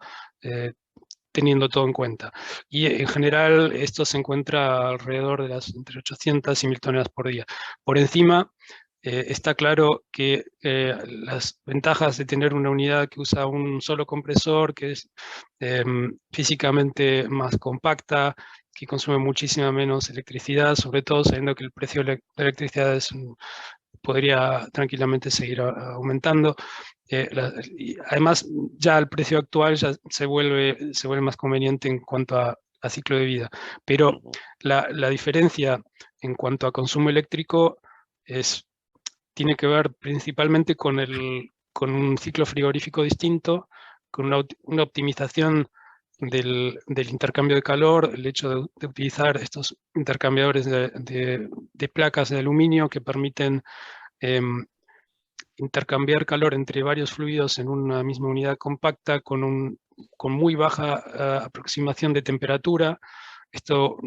teniendo todo en cuenta. Y en general esto se encuentra alrededor de las entre 800 y 1000 toneladas por día. Por encima, está claro que las ventajas de tener una unidad que usa un solo compresor, que es físicamente más compacta, que consume muchísima menos electricidad, sobre todo sabiendo que el precio de la electricidad podría tranquilamente seguir aumentando. Y además, ya el precio actual ya se vuelve más conveniente en cuanto a ciclo de vida. Pero la diferencia en cuanto a consumo eléctrico tiene que ver principalmente con un ciclo frigorífico distinto, con una optimización del intercambio de calor, el hecho de utilizar estos intercambiadores de placas de aluminio que permiten intercambiar calor entre varios fluidos en una misma unidad compacta con muy baja aproximación de temperatura. Esto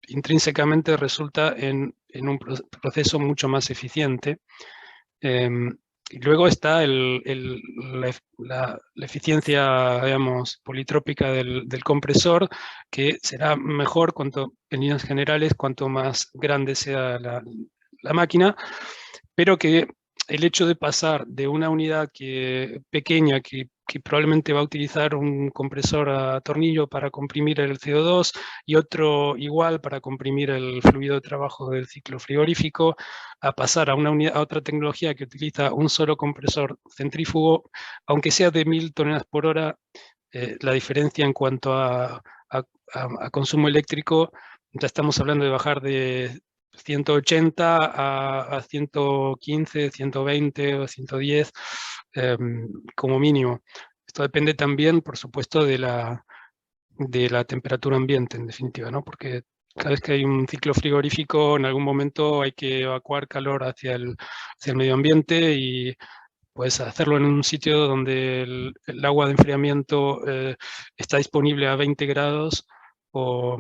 intrínsecamente resulta en un proceso mucho más eficiente. Y luego está la eficiencia, digamos, politrópica del compresor, que será mejor en líneas generales cuanto más grande sea la máquina, pero que el hecho de pasar de una unidad pequeña que probablemente va a utilizar un compresor a tornillo para comprimir el CO2 y otro igual para comprimir el fluido de trabajo del ciclo frigorífico, a pasar a otra tecnología que utiliza un solo compresor centrífugo, aunque sea de 1000 toneladas por hora, la diferencia en cuanto a consumo eléctrico, ya estamos hablando de bajar de 180 a 115, 120 o 110 como mínimo. Esto depende también, por supuesto, de la temperatura ambiente, en definitiva, ¿no? Porque cada vez que hay un ciclo frigorífico, en algún momento hay que evacuar calor hacia el medio ambiente, y puedes hacerlo en un sitio donde el agua de enfriamiento está disponible a 20 grados o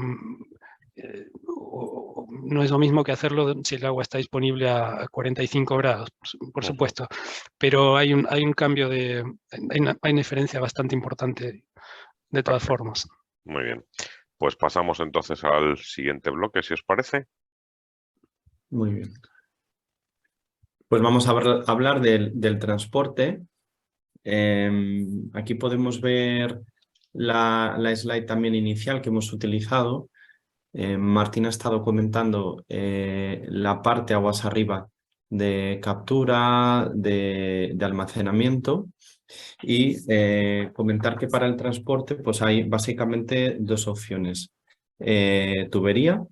no es lo mismo que hacerlo si el agua está disponible a 45 grados, por supuesto. Pero hay un cambio hay una diferencia bastante importante de todas formas. Muy bien. Pues pasamos entonces al siguiente bloque, si os parece. Muy bien. Pues vamos a hablar del transporte. Aquí podemos ver la slide también inicial que hemos utilizado. Martín ha estado comentando la parte aguas arriba de captura, de almacenamiento, y comentar que para el transporte pues hay básicamente dos opciones, tubería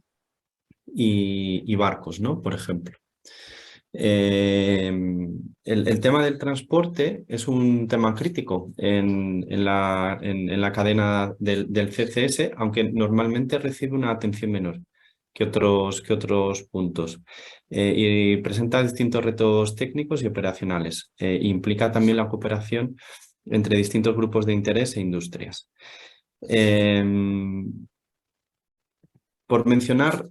y barcos, ¿no? Por ejemplo. El tema del transporte es un tema crítico en la cadena del CCS, aunque normalmente recibe una atención menor que otros puntos, y presenta distintos retos técnicos y operacionales. Implica también la cooperación entre distintos grupos de interés e industrias. Por mencionar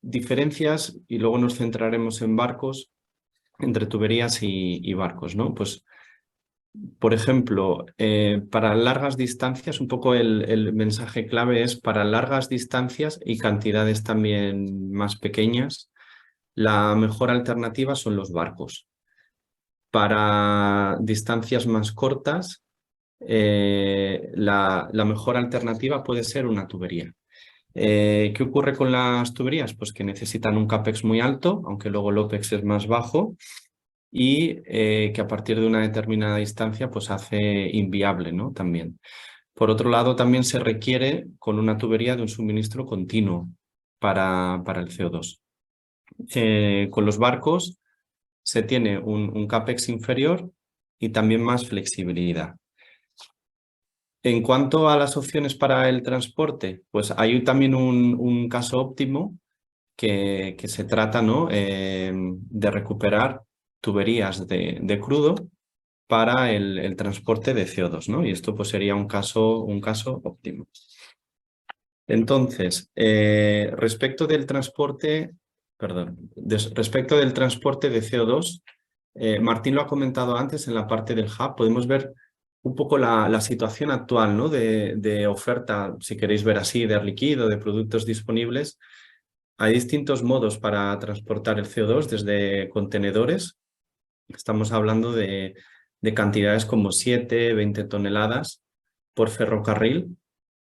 diferencias, y luego nos centraremos en barcos, entre tuberías y barcos, ¿no? Pues, por ejemplo, para largas distancias, un poco el mensaje clave es para largas distancias y cantidades también más pequeñas, la mejor alternativa son los barcos. Para distancias más cortas, la mejor alternativa puede ser una tubería. ¿Qué ocurre con las tuberías? Pues que necesitan un CAPEX muy alto, aunque luego el OPEX es más bajo, y que a partir de una determinada distancia pues hace inviable, ¿no? También. Por otro lado, también se requiere con una tubería de un suministro continuo para el CO2. Con los barcos se tiene un CAPEX inferior y también más flexibilidad. En cuanto a las opciones para el transporte, pues hay también un caso óptimo que se trata, ¿no? De recuperar tuberías de crudo para el transporte de CO2, ¿no? Y esto pues sería un caso óptimo. Entonces, respecto del transporte de CO2, Martín lo ha comentado antes en la parte del hub, podemos ver un poco la situación actual, ¿no? de oferta, si queréis ver así, de Air Liquide o de productos disponibles. Hay distintos modos para transportar el CO2, desde contenedores. Estamos hablando de cantidades como 7, 20 toneladas por ferrocarril.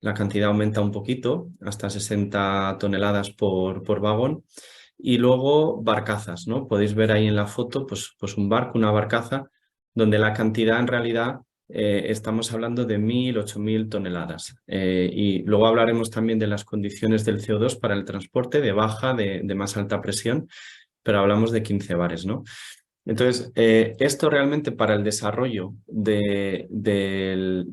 La cantidad aumenta un poquito, hasta 60 toneladas por vagón. Y luego barcazas, ¿no? Podéis ver ahí en la foto pues un barco, una barcaza, donde la cantidad en realidad estamos hablando de 1000, 8000 toneladas. Y luego hablaremos también de las condiciones del CO2 para el transporte de baja, de más alta presión, pero hablamos de 15 bares, ¿no? Entonces, esto realmente para el desarrollo de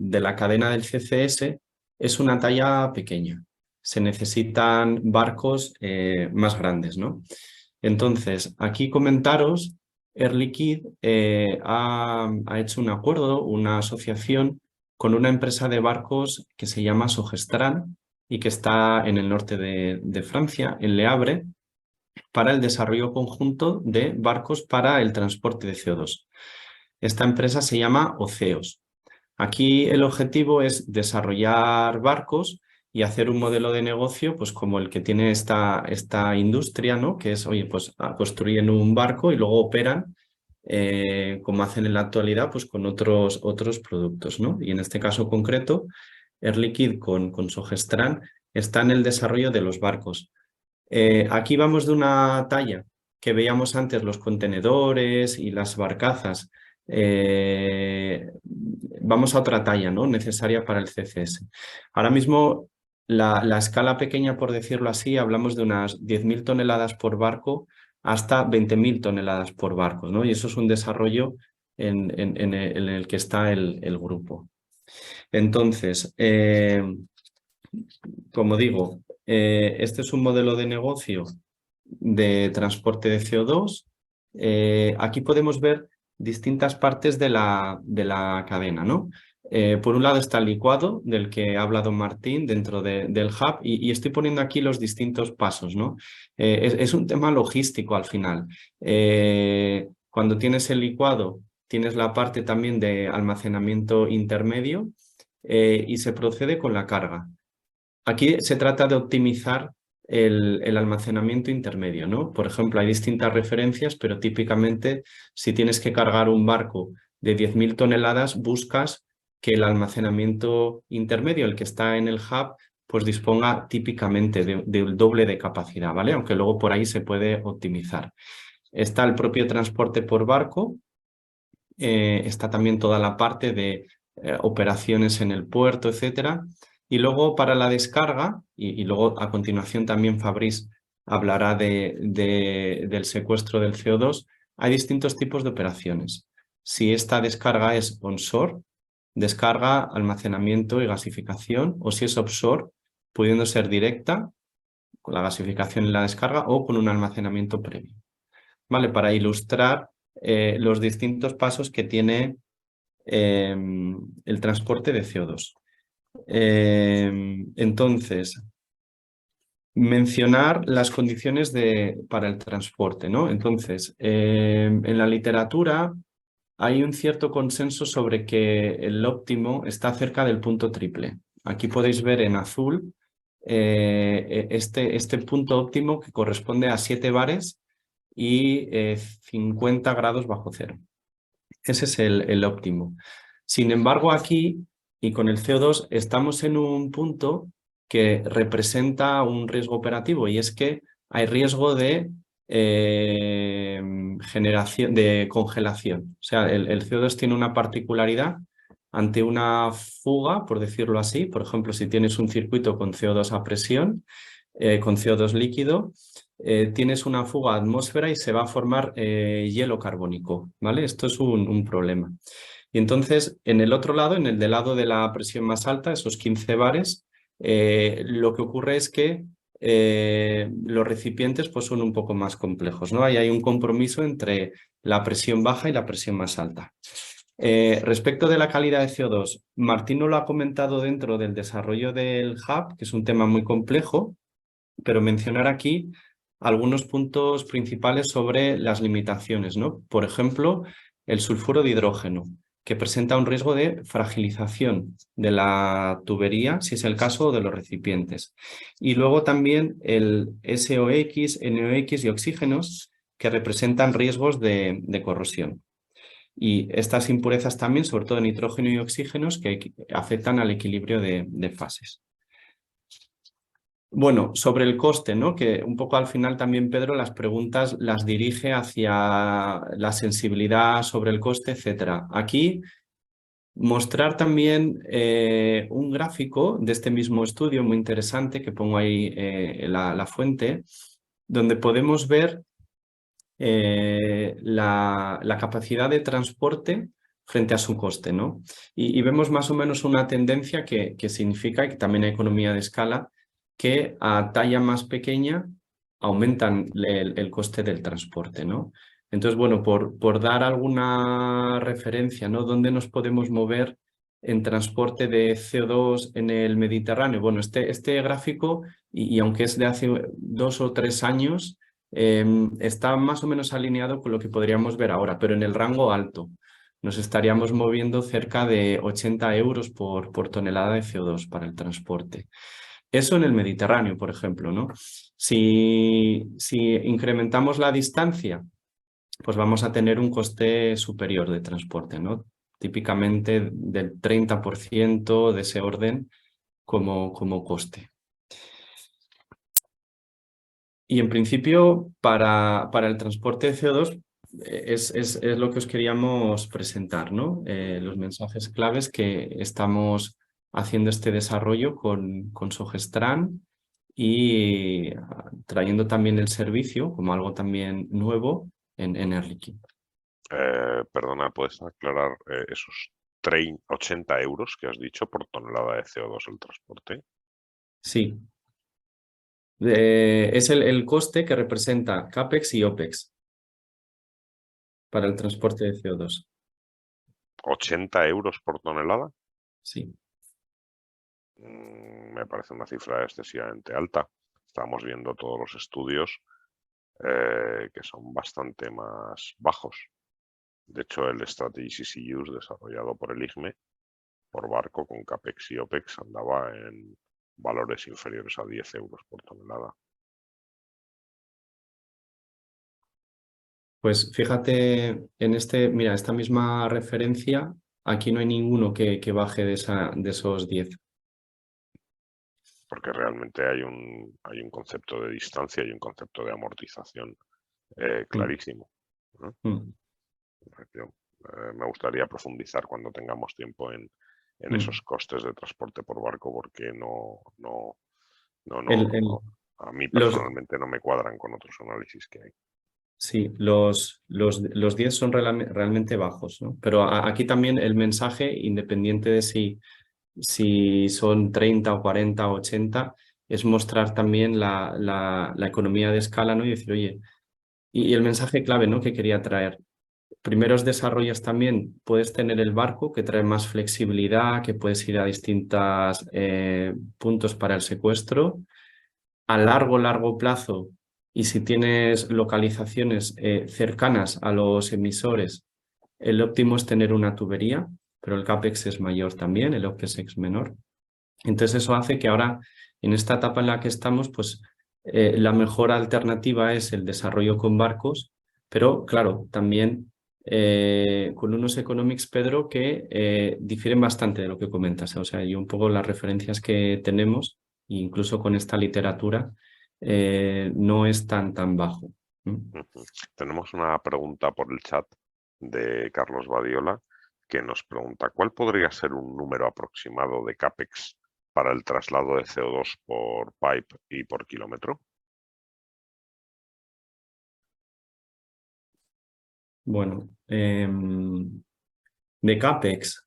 la cadena del CCS es una talla pequeña. Se necesitan barcos más grandes, ¿no? Entonces, aquí comentaros Air Liquide ha hecho un acuerdo, una asociación con una empresa de barcos que se llama Sogestran y que está en el norte de Francia, en Le Havre, para el desarrollo conjunto de barcos para el transporte de CO2. Esta empresa se llama Oceos. Aquí el objetivo es desarrollar barcos y hacer un modelo de negocio pues como el que tiene esta industria, ¿no? Que es, oye, pues construyen un barco y luego operan, como hacen en la actualidad, pues con otros productos, ¿no? Y en este caso concreto, Air Liquide con Sogestran está en el desarrollo de los barcos. Aquí vamos de una talla que veíamos antes, los contenedores y las barcazas. Vamos a otra talla, ¿no? Necesaria para el CCS. Ahora mismo la escala pequeña, por decirlo así, hablamos de unas 10.000 toneladas por barco hasta 20.000 toneladas por barco, ¿no? Y eso es un desarrollo en el que está el grupo. Entonces, como digo, este es un modelo de negocio de transporte de CO2. Aquí podemos ver distintas partes de la cadena, ¿no? Por un lado está el licuado, del que ha hablado Martín dentro del hub, y estoy poniendo aquí los distintos pasos, ¿no? Es un tema logístico al final. Cuando tienes el licuado, tienes la parte también de almacenamiento intermedio y se procede con la carga. Aquí se trata de optimizar el almacenamiento intermedio, ¿no? Por ejemplo, hay distintas referencias, pero típicamente si tienes que cargar un barco de 10.000 toneladas, buscas que el almacenamiento intermedio, el que está en el hub, pues disponga típicamente del doble de capacidad, ¿vale? Aunque luego por ahí se puede optimizar. Está el propio transporte por barco, está también toda la parte de operaciones en el puerto, etcétera. Y luego para la descarga, y luego a continuación también Fabrice hablará del secuestro del CO2, hay distintos tipos de operaciones. Si esta descarga es onshore, descarga, almacenamiento y gasificación, o si es offshore, pudiendo ser directa, con la gasificación y la descarga, o con un almacenamiento previo. ¿Vale? Para ilustrar los distintos pasos que tiene el transporte de CO2. Entonces, mencionar las condiciones para el transporte, ¿no? Entonces, en la literatura hay un cierto consenso sobre que el óptimo está cerca del punto triple. Aquí podéis ver en azul este punto óptimo que corresponde a 7 bares y 50 grados bajo cero. Ese es el óptimo. Sin embargo, aquí y con el CO2 estamos en un punto que representa un riesgo operativo, y es que hay riesgo de generación, de congelación. O sea, el CO2 tiene una particularidad ante una fuga, por decirlo así. Por ejemplo, si tienes un circuito con CO2 a presión, con CO2 líquido, tienes una fuga a atmósfera y se va a formar hielo carbónico, ¿vale? Esto es un problema. Y entonces, en el otro lado, en el del lado de la presión más alta, esos 15 bares, lo que ocurre es que los recipientes pues, son un poco más complejos, ¿no? Ahí hay un compromiso entre la presión baja y la presión más alta. Respecto de la calidad de CO2, Martín no lo ha comentado dentro del desarrollo del hub, que es un tema muy complejo, pero mencionar aquí algunos puntos principales sobre las limitaciones, ¿no? Por ejemplo, el sulfuro de hidrógeno, que presenta un riesgo de fragilización de la tubería, si es el caso, de los recipientes. Y luego también el SOX, NOx y oxígenos, que representan riesgos de corrosión. Y estas impurezas también, sobre todo nitrógeno y oxígenos, que afectan al equilibrio de fases. Bueno, sobre el coste, ¿no? Que un poco al final también Pedro las preguntas las dirige hacia la sensibilidad sobre el coste, etcétera. Aquí mostrar también un gráfico de este mismo estudio muy interesante que pongo ahí la fuente, donde podemos ver la capacidad de transporte frente a su coste, ¿no? Y vemos más o menos una tendencia que significa que también hay economía de escala, que a talla más pequeña aumentan el coste del transporte, ¿no? Entonces, bueno, por dar alguna referencia, ¿no? ¿Dónde nos podemos mover en transporte de CO2 en el Mediterráneo? Bueno, este gráfico, y aunque es de hace 2 o 3 años, está más o menos alineado con lo que podríamos ver ahora, pero en el rango alto. Nos estaríamos moviendo cerca de 80 euros por tonelada de CO2 para el transporte. Eso en el Mediterráneo, por ejemplo, ¿no? Si incrementamos la distancia, pues vamos a tener un coste superior de transporte, ¿no? Típicamente del 30% de ese orden como coste. Y en principio, para el transporte de CO2 es lo que os queríamos presentar, ¿no? Los mensajes claves que estamos haciendo este desarrollo con Sogestran y trayendo también el servicio como algo también nuevo en Air Liquide. Perdona, ¿puedes aclarar esos 80 euros que has dicho por tonelada de CO2 el transporte? Sí. Es el coste que representa CAPEX y OPEX para el transporte de CO2. ¿80 euros por tonelada? Sí. Me parece una cifra excesivamente alta. Estamos viendo todos los estudios que son bastante más bajos. De hecho, el Strategy CCUs desarrollado por el IGME por barco con CAPEX y OPEX andaba en valores inferiores a 10 euros por tonelada. Pues fíjate en mira, esta misma referencia, aquí no hay ninguno que baje de esos 10. Porque realmente hay un concepto de distancia y un concepto de amortización clarísimo, ¿no? Me gustaría profundizar cuando tengamos tiempo en esos costes de transporte por barco, porque a mí personalmente no me cuadran con otros análisis que hay. Sí, los 10 son realmente bajos, ¿no? Pero aquí también el mensaje, independiente de si son 30 o 40 o 80, es mostrar también la economía de escala, ¿no? Y decir, oye, y el mensaje clave, ¿no? Que quería traer. Primeros desarrollos también, puedes tener el barco que trae más flexibilidad, que puedes ir a distintos puntos para el secuestro. A largo plazo, y si tienes localizaciones cercanas a los emisores, el óptimo es tener una tubería, pero el CAPEX es mayor también, el OPEX es menor. Entonces eso hace que ahora, en esta etapa en la que estamos, pues la mejor alternativa es el desarrollo con barcos, pero claro, también con unos economics, Pedro, que difieren bastante de lo que comentas. O sea, y un poco las referencias que tenemos, incluso con esta literatura, no es tan bajo. Tenemos una pregunta por el chat de Carlos Badiola que nos pregunta: ¿cuál podría ser un número aproximado de CAPEX para el traslado de CO2 por pipe y por kilómetro? Bueno, de CAPEX.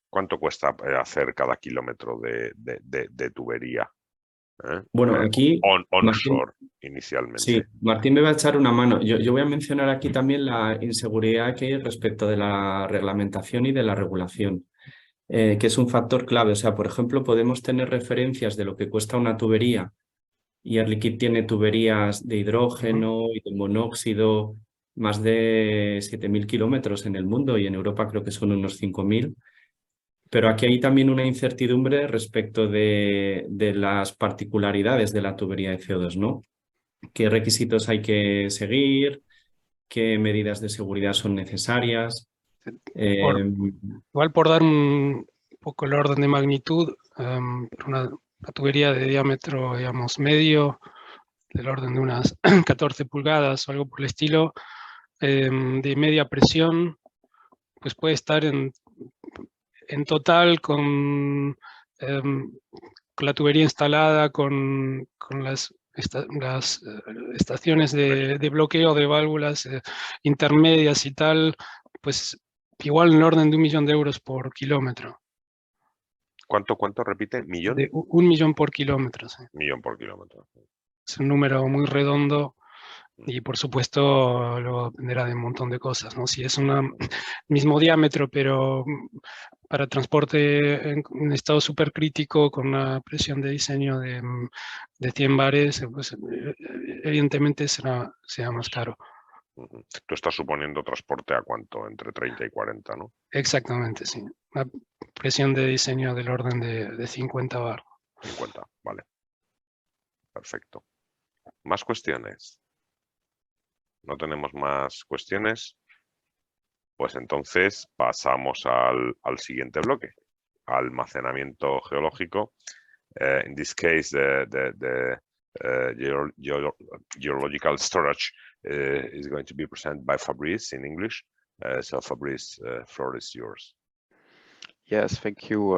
¿Cuánto cuesta hacer cada kilómetro de tubería? Bueno, aquí onshore inicialmente. Sí, Martín me va a echar una mano. Yo voy a mencionar aquí también la inseguridad que hay respecto de la reglamentación y de la regulación, que es un factor clave. O sea, por ejemplo, podemos tener referencias de lo que cuesta una tubería, y Air Liquide tiene tuberías de hidrógeno y de monóxido, más de 7.000 kilómetros en el mundo, y en Europa creo que son unos 5.000. Pero aquí hay también una incertidumbre respecto de las particularidades de la tubería de CO2, ¿no? ¿Qué requisitos hay que seguir? ¿Qué medidas de seguridad son necesarias? Igual por dar un poco el orden de magnitud, una tubería de diámetro, digamos, medio, del orden de unas 14 pulgadas o algo por el estilo, de media presión, pues puede estar en total con la tubería instalada, con las estaciones de bloqueo de válvulas intermedias y tal, pues igual en el orden de 1 millón de euros por kilómetro. ¿Cuánto repite? ¿Millón? De 1 millón por kilómetro. Sí. Millón por kilómetro. es un número muy redondo y por supuesto luego dependerá de un montón de cosas, ¿no? Si es un mismo diámetro, pero para transporte en estado supercrítico con una presión de diseño de 100 bares, pues evidentemente será más caro. Tú estás suponiendo transporte a cuánto, entre 30 y 40, ¿no? Exactamente, sí. Una presión de diseño del orden de 50 bar. 50, vale. Perfecto. ¿Más cuestiones? ¿No tenemos más cuestiones? Pues entonces pasamos al siguiente bloque, almacenamiento geológico. In this case, the geological storage is going to be presented by Fabrice in English. So Fabrice, floor is yours. Yes, thank you.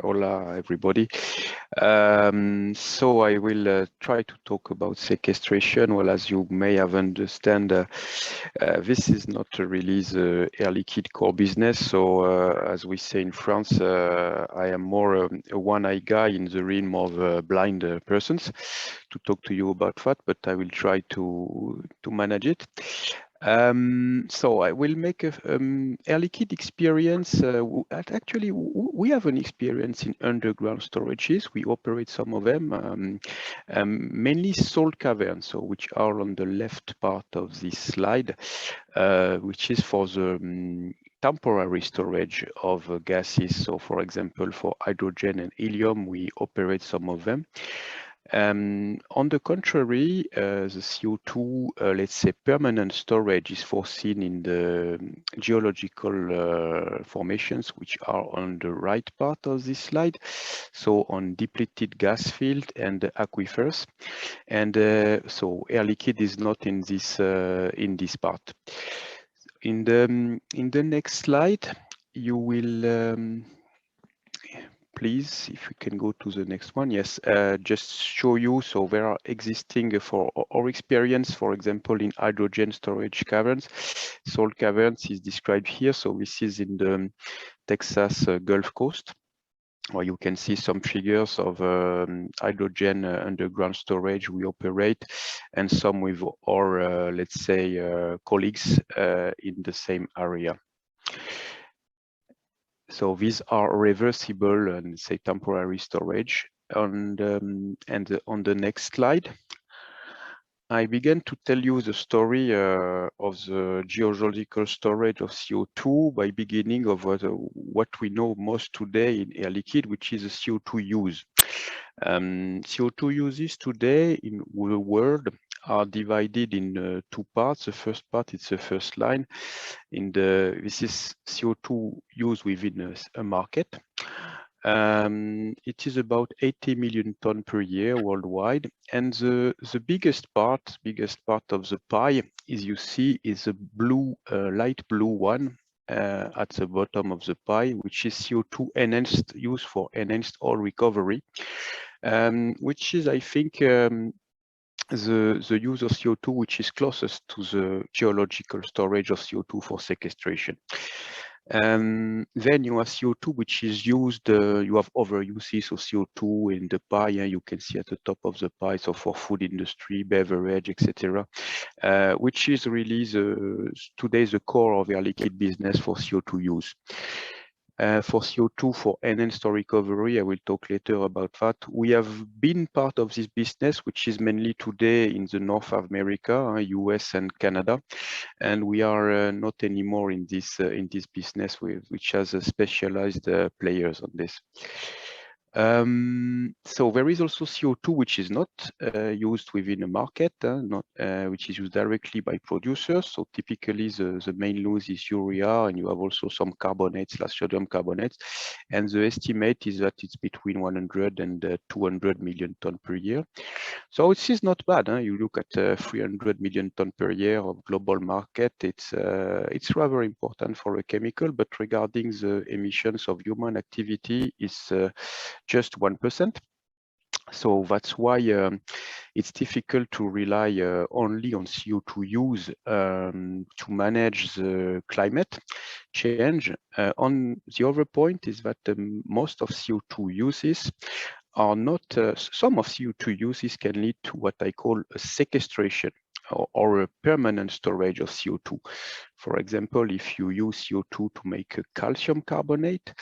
Hola, everybody. So I will try to talk about sequestration. Well, as you may have understand, this is not really the Air Liquide core business. So as we say in France, I am more a one-eye guy in the realm of blind persons to talk to you about that, but I will try to manage it. So I will make a Air Liquide experience. Actually, we have an experience in underground storages. We operate some of them, mainly salt caverns, so which are on the left part of this slide, which is for the temporary storage of gases. So, for example, for hydrogen and helium, we operate some of them. On the contrary, the CO2, let's say, permanent storage is foreseen in the geological formations, which are on the right part of this slide. So on depleted gas field and aquifers. And so Air Liquide is not in this part. In the next slide, you will please, if we can go to the next one. Yes, just show you. So there are existing for our experience, for example, in hydrogen storage caverns. Salt caverns is described here. So this is in the Texas Gulf Coast, where you can see some figures of hydrogen underground storage we operate, and some with our, let's say, colleagues in the same area. So these are reversible and say temporary storage. And on the next slide, I began to tell you the story of the geological storage of CO2 by beginning of what we know most today in Air Liquide, which is the CO2 use. CO2 uses today in the world are divided in two parts. The first part is the first line. This is CO2 used within a market. It is about 80 million tons per year worldwide, and the biggest part of the pie, as you see, is a blue, light blue one at the bottom of the pie, which is CO2 enhanced, used for enhanced oil recovery, which is, I think, the use of CO2 which is closest to the geological storage of CO2 for sequestration. Then you have CO2 which is used, you have other uses of CO2 in the pie, and you can see at the top of the pie, so for food industry, beverage, etc., which is really today the core of Air Liquide business for CO2 use. For CO2 for enhanced oil recovery, I will talk later about that. We have been part of this business, which is mainly today in the North America, US and Canada, and we are not anymore in this business, which has specialized players on this. So there is also CO2 which is not used within a market, which is used directly by producers. So typically the main use is urea, and you have also some carbonates, sodium carbonates. And the estimate is that it's between 100 and 200 million tons per year. So it is not bad. You look at 300 million tons per year of global market. It's rather important for a chemical, but regarding the emissions of human activity, it's just 1%. So that's why it's difficult to rely only on CO2 use to manage the climate change. On the other point is that most of CO2 uses are not, some of CO2 uses can lead to what I call a sequestration or a permanent storage of CO2. For example, if you use CO2 to make a calcium carbonate,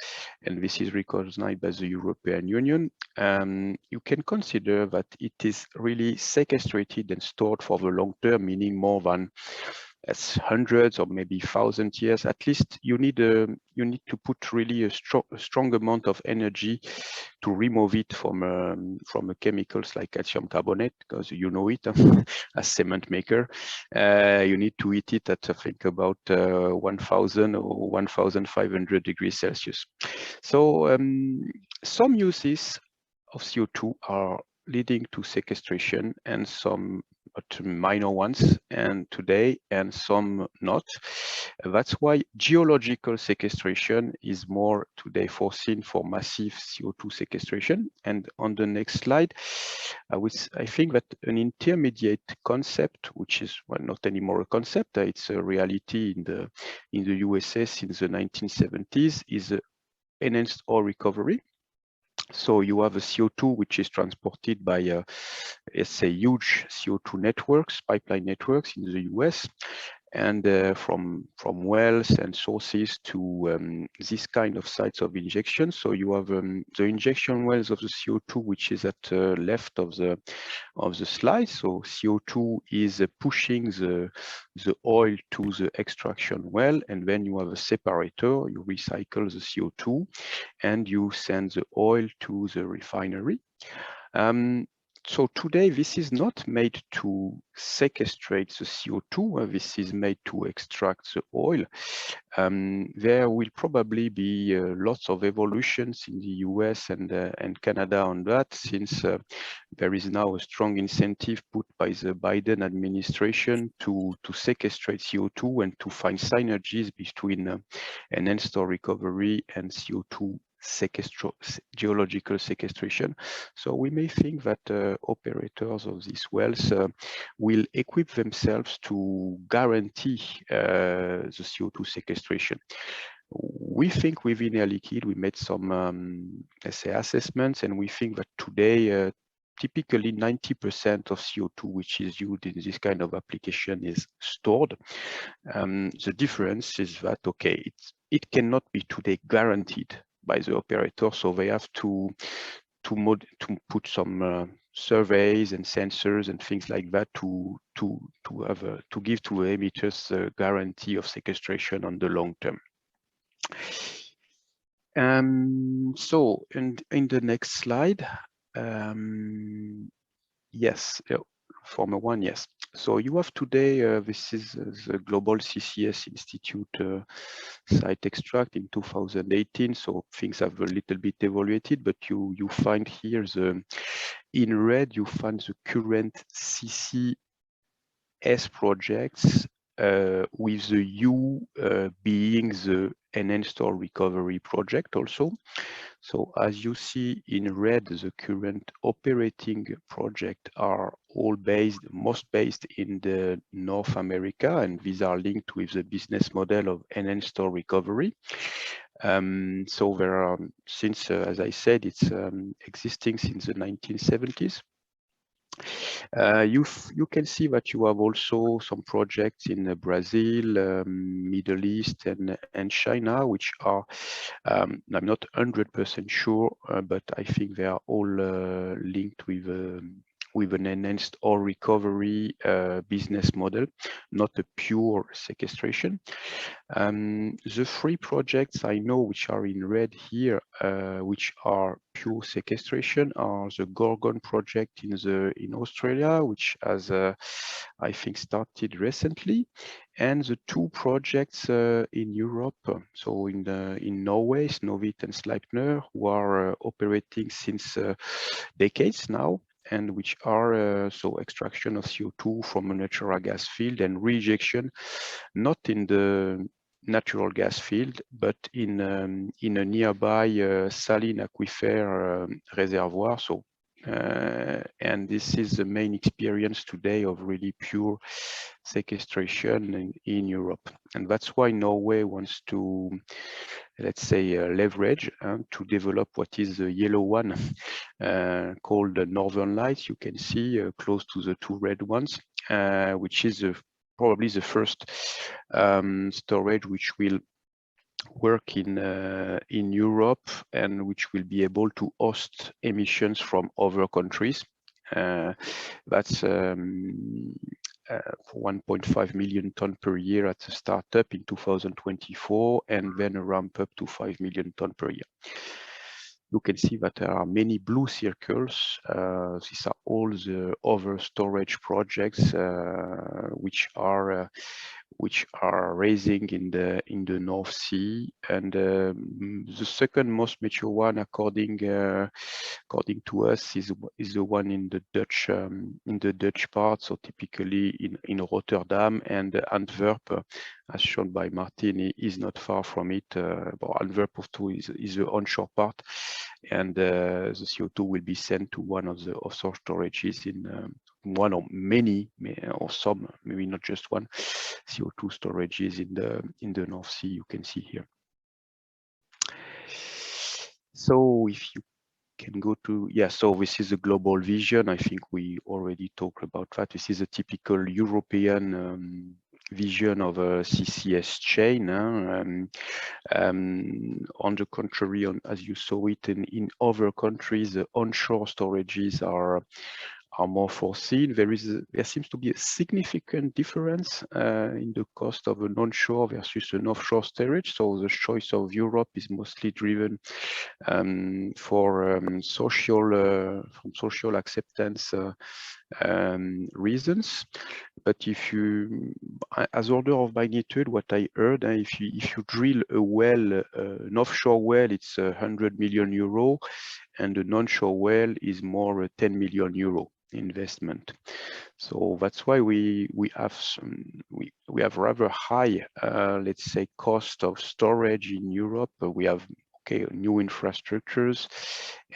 and this is recognized by the European Union, you can consider that it is really sequestrated and stored for the long term, meaning more than hundreds or maybe 1,000 years. At least you need to put really a strong amount of energy to remove it from chemicals like calcium carbonate, because you know it as cement maker. You need to heat it at I think about 1,000 or 1,500 degrees Celsius. So some uses of CO2 are leading to sequestration, and some minor ones and today, and some not. That's why geological sequestration is more today foreseen for massive CO2 sequestration. And on the next slide, I think that an intermediate concept, which is not anymore a concept, it's a reality in the USA since the 1970s, is enhanced oil recovery. So you have a CO2 which is transported by, let's say, huge CO2 networks, pipeline networks in the US, and from wells and sources to this kind of sites of injection. So you have the injection wells of the CO2, which is at the left of the slide. So CO2 is pushing the oil to the extraction well, and then you have a separator. You recycle the CO2 and you send the oil to the refinery. So today, this is not made to sequestrate the CO2. This is made to extract the oil. There will probably be lots of evolutions in the US and Canada on that, since there is now a strong incentive put by the Biden administration to sequestrate CO2 and to find synergies between enhanced oil recovery and CO2 geological sequestration. So we may think that operators of these wells will equip themselves to guarantee the CO2 sequestration. We think within Air Liquide, we made some, let's say, assessments, and we think that today, typically 90% of CO2 which is used in this kind of application is stored. The difference is that, okay, it cannot be today guaranteed by the operator, so they have to put some surveys and sensors and things like that to give to emitters the guarantee of sequestration on the long term. So in the next slide, yes, Formula One, yes. So you have today, this is the Global CCS Institute site extract in 2018. So things have a little bit evaluated, but you find here in red, you find the current CCS projects with the U being the enhanced oil recovery project also. So as you see in red, the current operating projects are all most based in the North America, and these are linked with the business model of enhanced oil recovery. So there are, since, as I said, it's existing since the 1970s. You can see that you have also some projects in Brazil, Middle East, and China, which are, I'm not 100% sure, but I think they are all linked with an enhanced oil recovery business model, not a pure sequestration. The three projects I know which are in red here, which are pure sequestration, are the Gorgon project in Australia, which has I think started recently, and the two projects in Europe, so in Norway, Snøhvit and Sleipner, who are operating since decades now, and which are so extraction of CO2 from a natural gas field and rejection, not in the natural gas field, but in a nearby saline aquifer reservoir. So, and this is the main experience today of really pure sequestration in Europe, and that's why Norway wants to let's say, leverage to develop what is the yellow one called the Northern Lights. You can see close to the two red ones, which is probably the first storage which will work in Europe and which will be able to host emissions from other countries. That's 1.5 million ton per year at the startup in 2024, and then a ramp up to 5 million ton per year. You can see that there are many blue circles. These are all the other storage projects which are raising in the North Sea, and the second most mature one, according to us, is the one in the Dutch part. So typically in Rotterdam, and Antwerp, as shown by Martin, is not far from it. But Antwerp is the onshore part, and the CO2 will be sent to one of the offshore storages in one or many, or some, maybe not just one, CO2 storages in the North Sea. You can see here. So if you can go to, yeah, so this is a global vision. I think we already talked about that. This is a typical European vision of a CCS chain. On the contrary, as you saw it in other countries, the onshore storages are more foreseen. There seems to be a significant difference in the cost of an onshore versus an offshore storage. So the choice of Europe is mostly driven from social acceptance reasons. But if you, as order of magnitude, what I heard, if you drill a well, an offshore well, it's 100 million euro, and an onshore well is more 10 million euro investment. So that's why we have rather high, let's say, cost of storage in Europe. We have new infrastructures,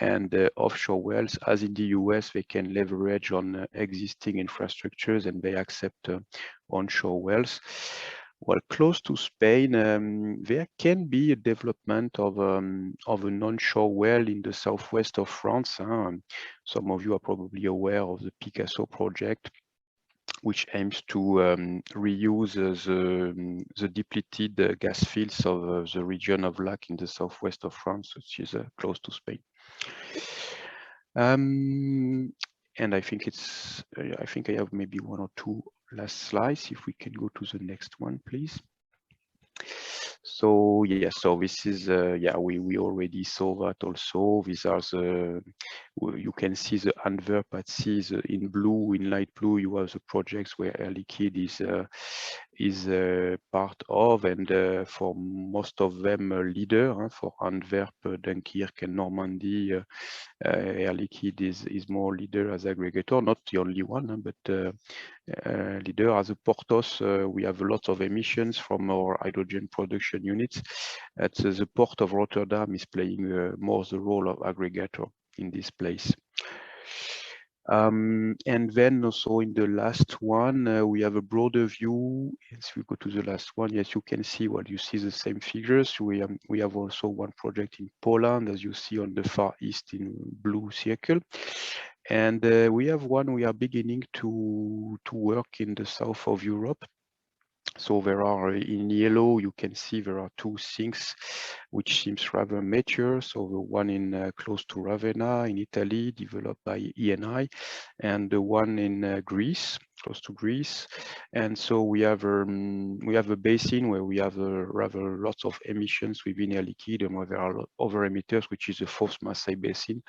and offshore wells, as in the US, they can leverage on existing infrastructures, and they accept onshore wells. Well, close to Spain, there can be a development of an onshore well in the southwest of France. Some of you are probably aware of the Picasso project, which aims to reuse the depleted gas fields of the region of Lac in the southwest of France, which is close to Spain. And I think I have maybe one or two last slides. If we can go to the next one, please. So yeah, so this is we already saw that also. These are you can see the Antwerp at sea in blue, in light blue. You have the projects where Air Liquide is part of, and for most of them leader. For Antwerp, Dunkirk, and Normandy, Air Liquide is more leader as aggregator, not the only one, but leader as a Porthos. We have a lot of emissions from our hydrogen production units. At the port of Rotterdam is playing more the role of aggregator in this place. And then also in the last one, we have a broader view. As we go to the last one, yes, you can see you see the same figures. We have also one project in Poland, as you see on the far east in blue circle. And we have one we are beginning to work in the south of Europe. So there are, in yellow, you can see there are two sinks which seems rather mature. So the one in close to Ravenna in Italy, developed by Eni, and the one in Greece, close to Greece. And so we have a basin where we have rather lots of emissions within Air Liquide, and where there are other emitters, which is the fourth Marseille basin,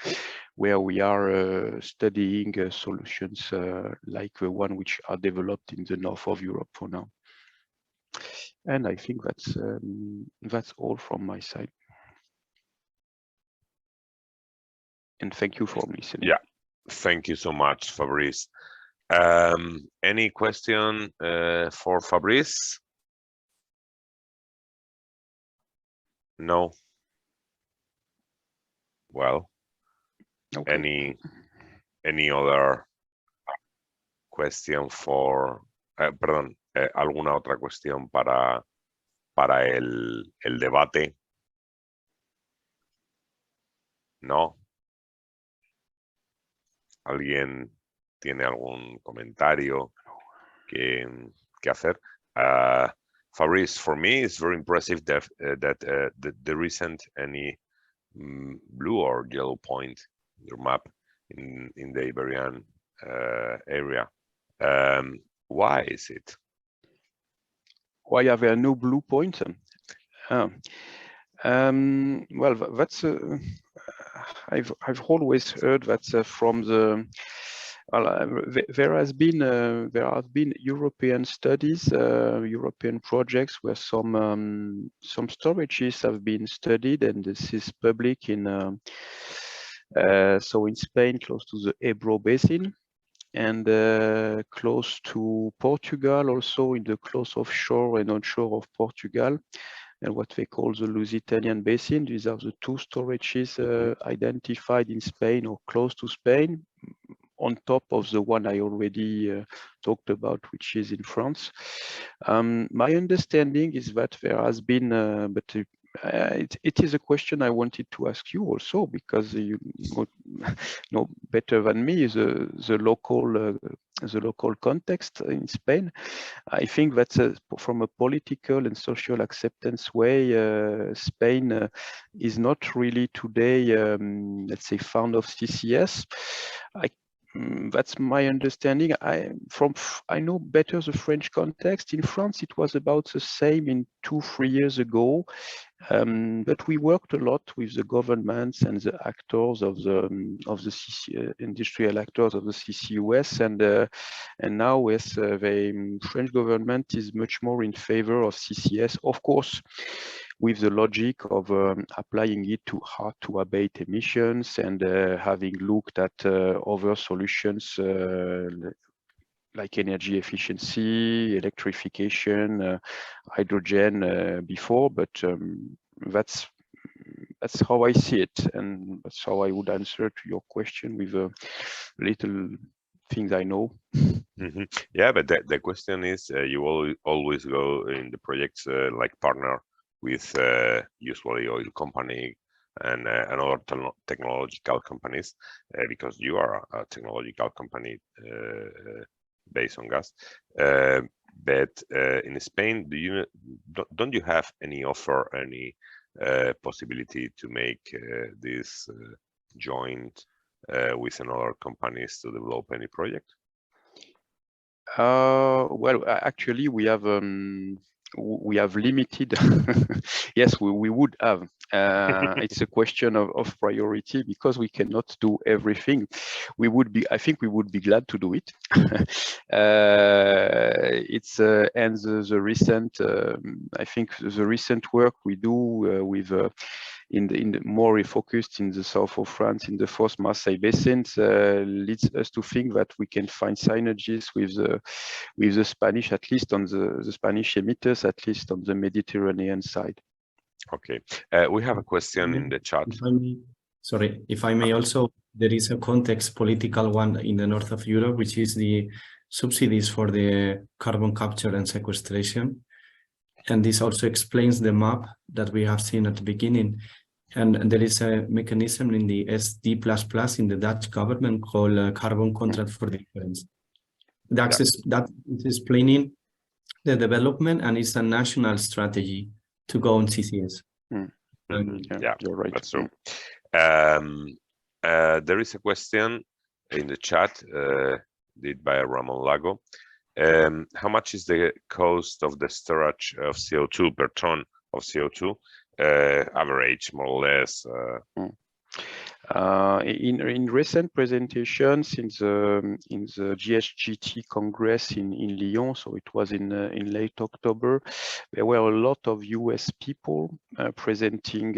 where we are studying solutions like the one which are developed in the north of Europe for now. And I think that's all from my side. And thank you for listening. Yeah, thank you so much, Fabrice. Any question for Fabrice? No. Well, okay. Any other question for? Perdón. ¿Alguna otra cuestión para el debate No. ¿Alguien tiene algún comentario que hacer? Fabrice, for me, it's very impressive that there isn't any blue or yellow point in your map in the Iberian area. Why is it? Why are there no blue points? Well, that's I've always heard that from the there have been European studies, European projects where some storages have been studied, and this is public in so in Spain, close to the Ebro Basin, and close to Portugal, also in the close offshore and onshore of Portugal, and what they call the Lusitanian Basin. These are the two storages identified in Spain or close to Spain, on top of the one I already talked about, which is in France. My understanding is that there has been, but it is a question I wanted to ask you also, because you know better than me the local context in Spain. I think that from a political and social acceptance way, Spain is not really today, let's say, fond of CCS. That's my understanding. I know better the French context. In France, it was about the same in 2-3 years ago, but we worked a lot with the governments and the actors of the industrial actors of the CCUS, and now yes, the French government is much more in favor of CCS, of course, with the logic of applying it to hard to abate emissions, and having looked at other solutions like energy efficiency, electrification, hydrogen before, but that's how I see it, and that's how I would answer to your question with little things I know. Mm-hmm. Yeah, but the question is, you always go in the projects like partner with usually oil company and other technological companies, because you are a technological company based on gas. But in Spain, don't you have any offer, any possibility to make this joint with another companies to develop any project? Well, actually, we have limited. Yes, we would have. It's a question of priority, because we cannot do everything. I think we would be glad to do it. It's and the recent, I think the recent work we do with in the more focused in the south of France, in the Fosse Marseille basins, leads us to think that we can find synergies with the Spanish, at least on the Spanish emitters, at least on the Mediterranean side. Okay, we have a question in the chat. If I may also, there is a context political one in the north of Europe, which is the subsidies for the carbon capture and sequestration. And this also explains the map that we have seen at the beginning. And there is a mechanism in the SD++ in the Dutch government called Carbon Contract for Difference. That is explaining the development, and it's a national strategy to go on CCS. Yeah, you're right. That's true. There is a question in the chat did by Ramon Lago. How much is the cost of the storage of CO2 per ton of CO2? Average, more or less. In recent presentations in the GSGT Congress in Lyon, so it was in late October, there were a lot of US people presenting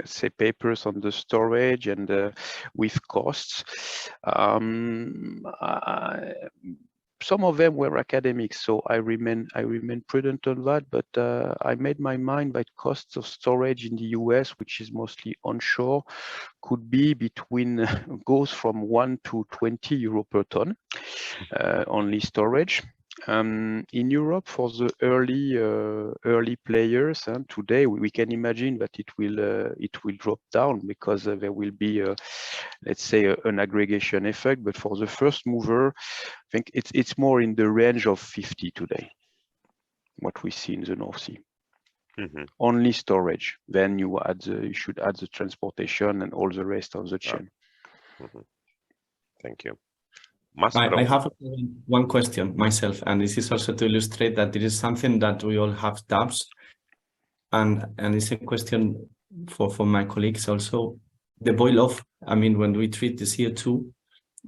say papers on the storage and with costs. Some of them were academics, so I remain prudent on that. But I made my mind that costs of storage in the US, which is mostly onshore, could be goes from 1 to 20 euro per ton, only storage. In Europe, for the early players, and today we can imagine that it will drop down because there will be, let's say, an aggregation effect. But for the first mover, I think it's more in the range of 50 today. What we see in the North Sea. Mm-hmm. Only storage. Then you should add the transportation and all the rest of the chain. Mm-hmm. Thank you. I have one question myself, and this is also to illustrate that it is something that we all have doubts, and it's a question for my colleagues also. The boil off. I mean, when we treat the CO2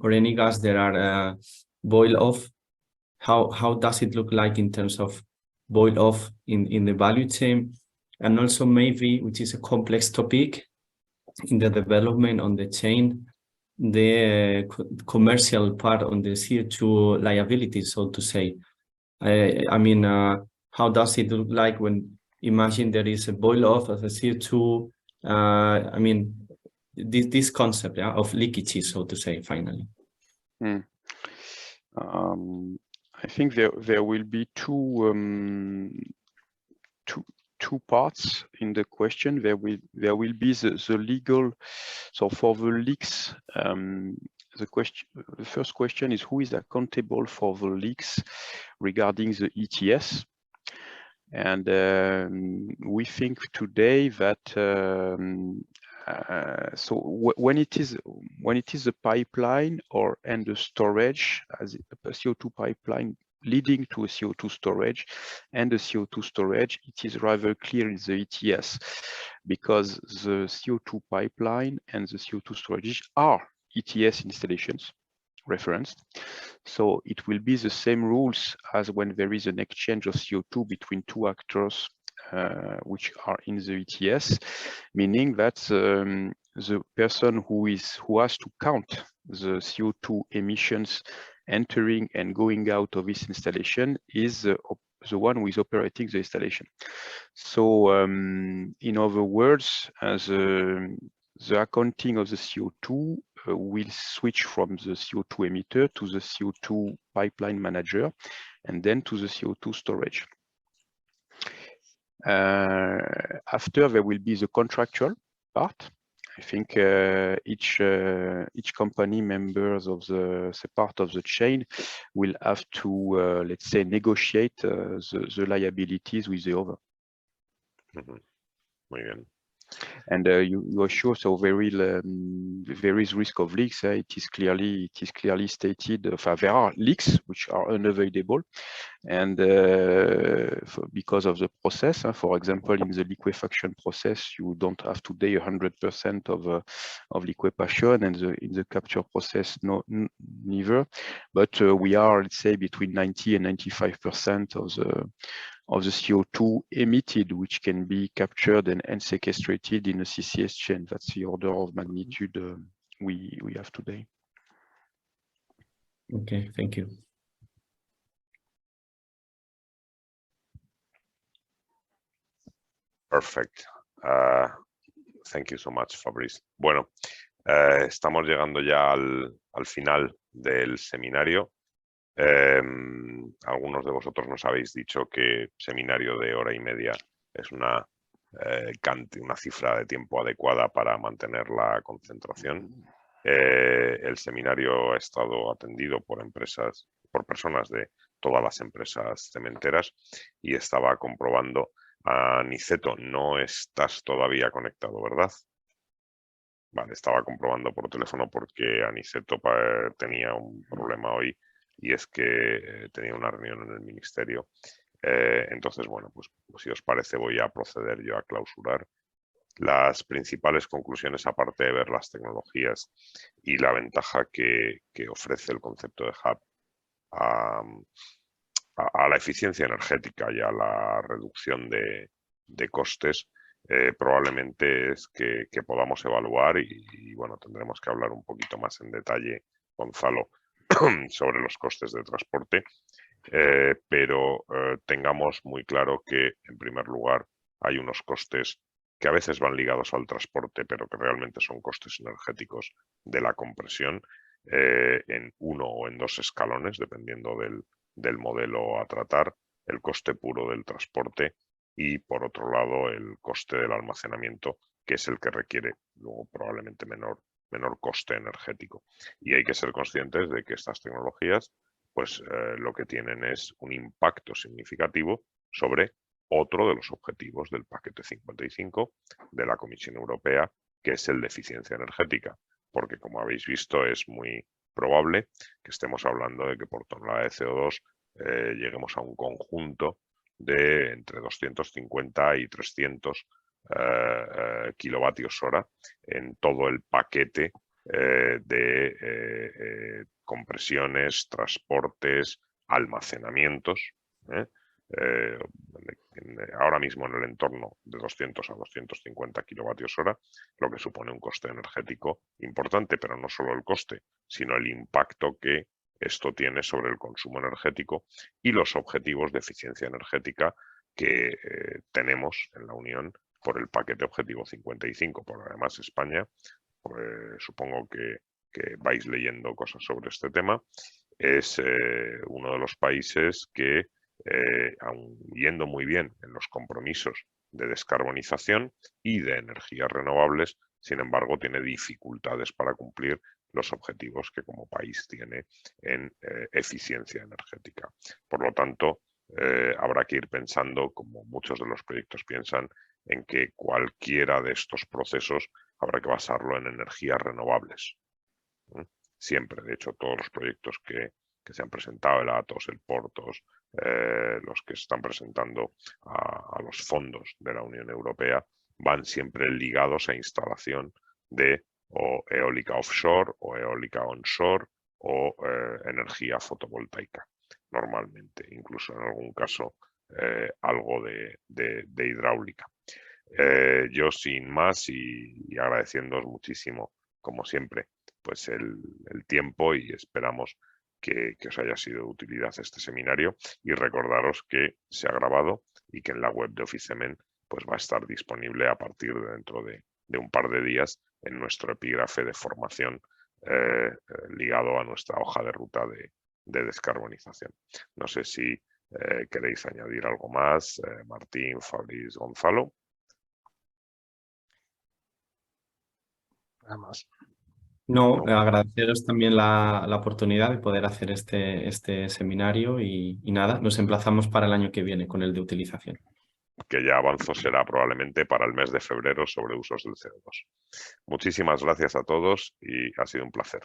or any gas, there are boil off. How does it look like in terms of boil off in the value chain, and also maybe, which is a complex topic, in the development on the chain, the commercial part on the CO2 liability, so to say. I mean, how does it look like when, imagine there is a boil off of the CO2, I mean, this concept of leakages, so to say, finally. I think there will be two parts in the question. There will be the legal. So for the leaks, the first question is, who is accountable for the leaks regarding the ETS? And we think today that so when it is a pipeline and the storage as a CO2 pipeline leading to a CO2 storage and the CO2 storage, it is rather clear in the ETS, because the CO2 pipeline and the CO2 storage are ETS installations referenced. So it will be the same rules as when there is an exchange of CO2 between two actors which are in the ETS, meaning that the person who has to count the CO2 emissions entering and going out of this installation is the one who is operating the installation. So in other words, the accounting of the CO2 will switch from the CO2 emitter to the CO2 pipeline manager, and then to the CO2 storage. After, there will be the contractual part. I think each company members of the part of the chain will have to, let's say, negotiate the liabilities with the other. Mm-hmm. Muy bien. And you are sure, so there is risk of leaks. It is clearly stated. There are leaks which are unavoidable, and because of the process. For example, in the liquefaction process, you don't have today 100% of liquefaction, and in the capture process, neither. But we are, let's say, between 90 and 95% of the CO2 emitted, which can be captured and sequestrated in a CCS chain. That's the order of magnitude we have today. Okay, thank you. Perfect. Thank you so much, Fabrice. Bueno, estamos llegando ya al final del seminario. Algunos de vosotros nos habéis dicho que seminario de hora y media es una cifra de tiempo adecuada para mantener la concentración. El seminario ha estado atendido por personas de todas las empresas cementeras, y estaba comprobando. Aniceto, no estás todavía conectado, ¿verdad? Vale, estaba comprobando por teléfono porque Aniceto tenía un problema hoy, y es que tenía una reunión en el ministerio. Entonces, bueno, pues si os parece, voy a proceder yo a clausurar. Las principales conclusiones, aparte de ver las tecnologías y la ventaja que ofrece el concepto de hub a la eficiencia energética y a la reducción de costes, probablemente es que podamos evaluar y bueno, tendremos que hablar un poquito más en detalle, Gonzalo, sobre los costes de transporte, pero tengamos muy claro que, en primer lugar, hay unos costes que a veces van ligados al transporte, pero que realmente son costes energéticos de la compresión, en uno o en dos escalones, dependiendo del modelo a tratar, el coste puro del transporte y, por otro lado, el coste del almacenamiento, que es el que requiere luego probablemente menor coste energético. Y hay que ser conscientes de que estas tecnologías pues lo que tienen es un impacto significativo sobre otro de los objetivos del paquete 55 de la Comisión Europea, que es el de eficiencia energética, porque como habéis visto es muy probable que estemos hablando de que por tonelada de CO2 lleguemos a un conjunto de entre 250 y 300 kilovatios hora en todo el paquete de compresiones, transportes, almacenamientos, ahora mismo en el entorno de 200 a 250 kilovatios hora, lo que supone un coste energético importante, pero no solo el coste, sino el impacto que esto tiene sobre el consumo energético y los objetivos de eficiencia energética que tenemos en la Unión por el paquete objetivo 55. Por además España, pues, supongo que vais leyendo cosas sobre este tema, es uno de los países que, aun yendo muy bien en los compromisos de descarbonización y de energías renovables, sin embargo tiene dificultades para cumplir los objetivos que como país tiene en eficiencia energética. Por lo tanto, habrá que ir pensando, como muchos de los proyectos piensan, en que cualquiera de estos procesos habrá que basarlo en energías renovables. Siempre, de hecho, todos los proyectos que se han presentado, el Atos, el Portos, los que se están presentando a los fondos de la Unión Europea, van siempre ligados a instalación de o eólica offshore o eólica onshore o energía fotovoltaica, normalmente, incluso en algún caso algo de hidráulica. Yo sin más y agradeciéndoos muchísimo, como siempre, pues el tiempo y esperamos que os haya sido de utilidad este seminario y recordaros que se ha grabado y que en la web de Oficemen pues va a estar disponible a partir de dentro de un par de días en nuestro epígrafe de formación ligado a nuestra hoja de ruta de descarbonización. No sé si queréis añadir algo más, Martín, Fabriz, Gonzalo. Nada más. No, agradeceros también la oportunidad de poder hacer este seminario y nada, nos emplazamos para el año que viene con el de utilización. Que ya avanzo será probablemente para el mes de febrero sobre usos del CO2. Muchísimas gracias a todos y ha sido un placer.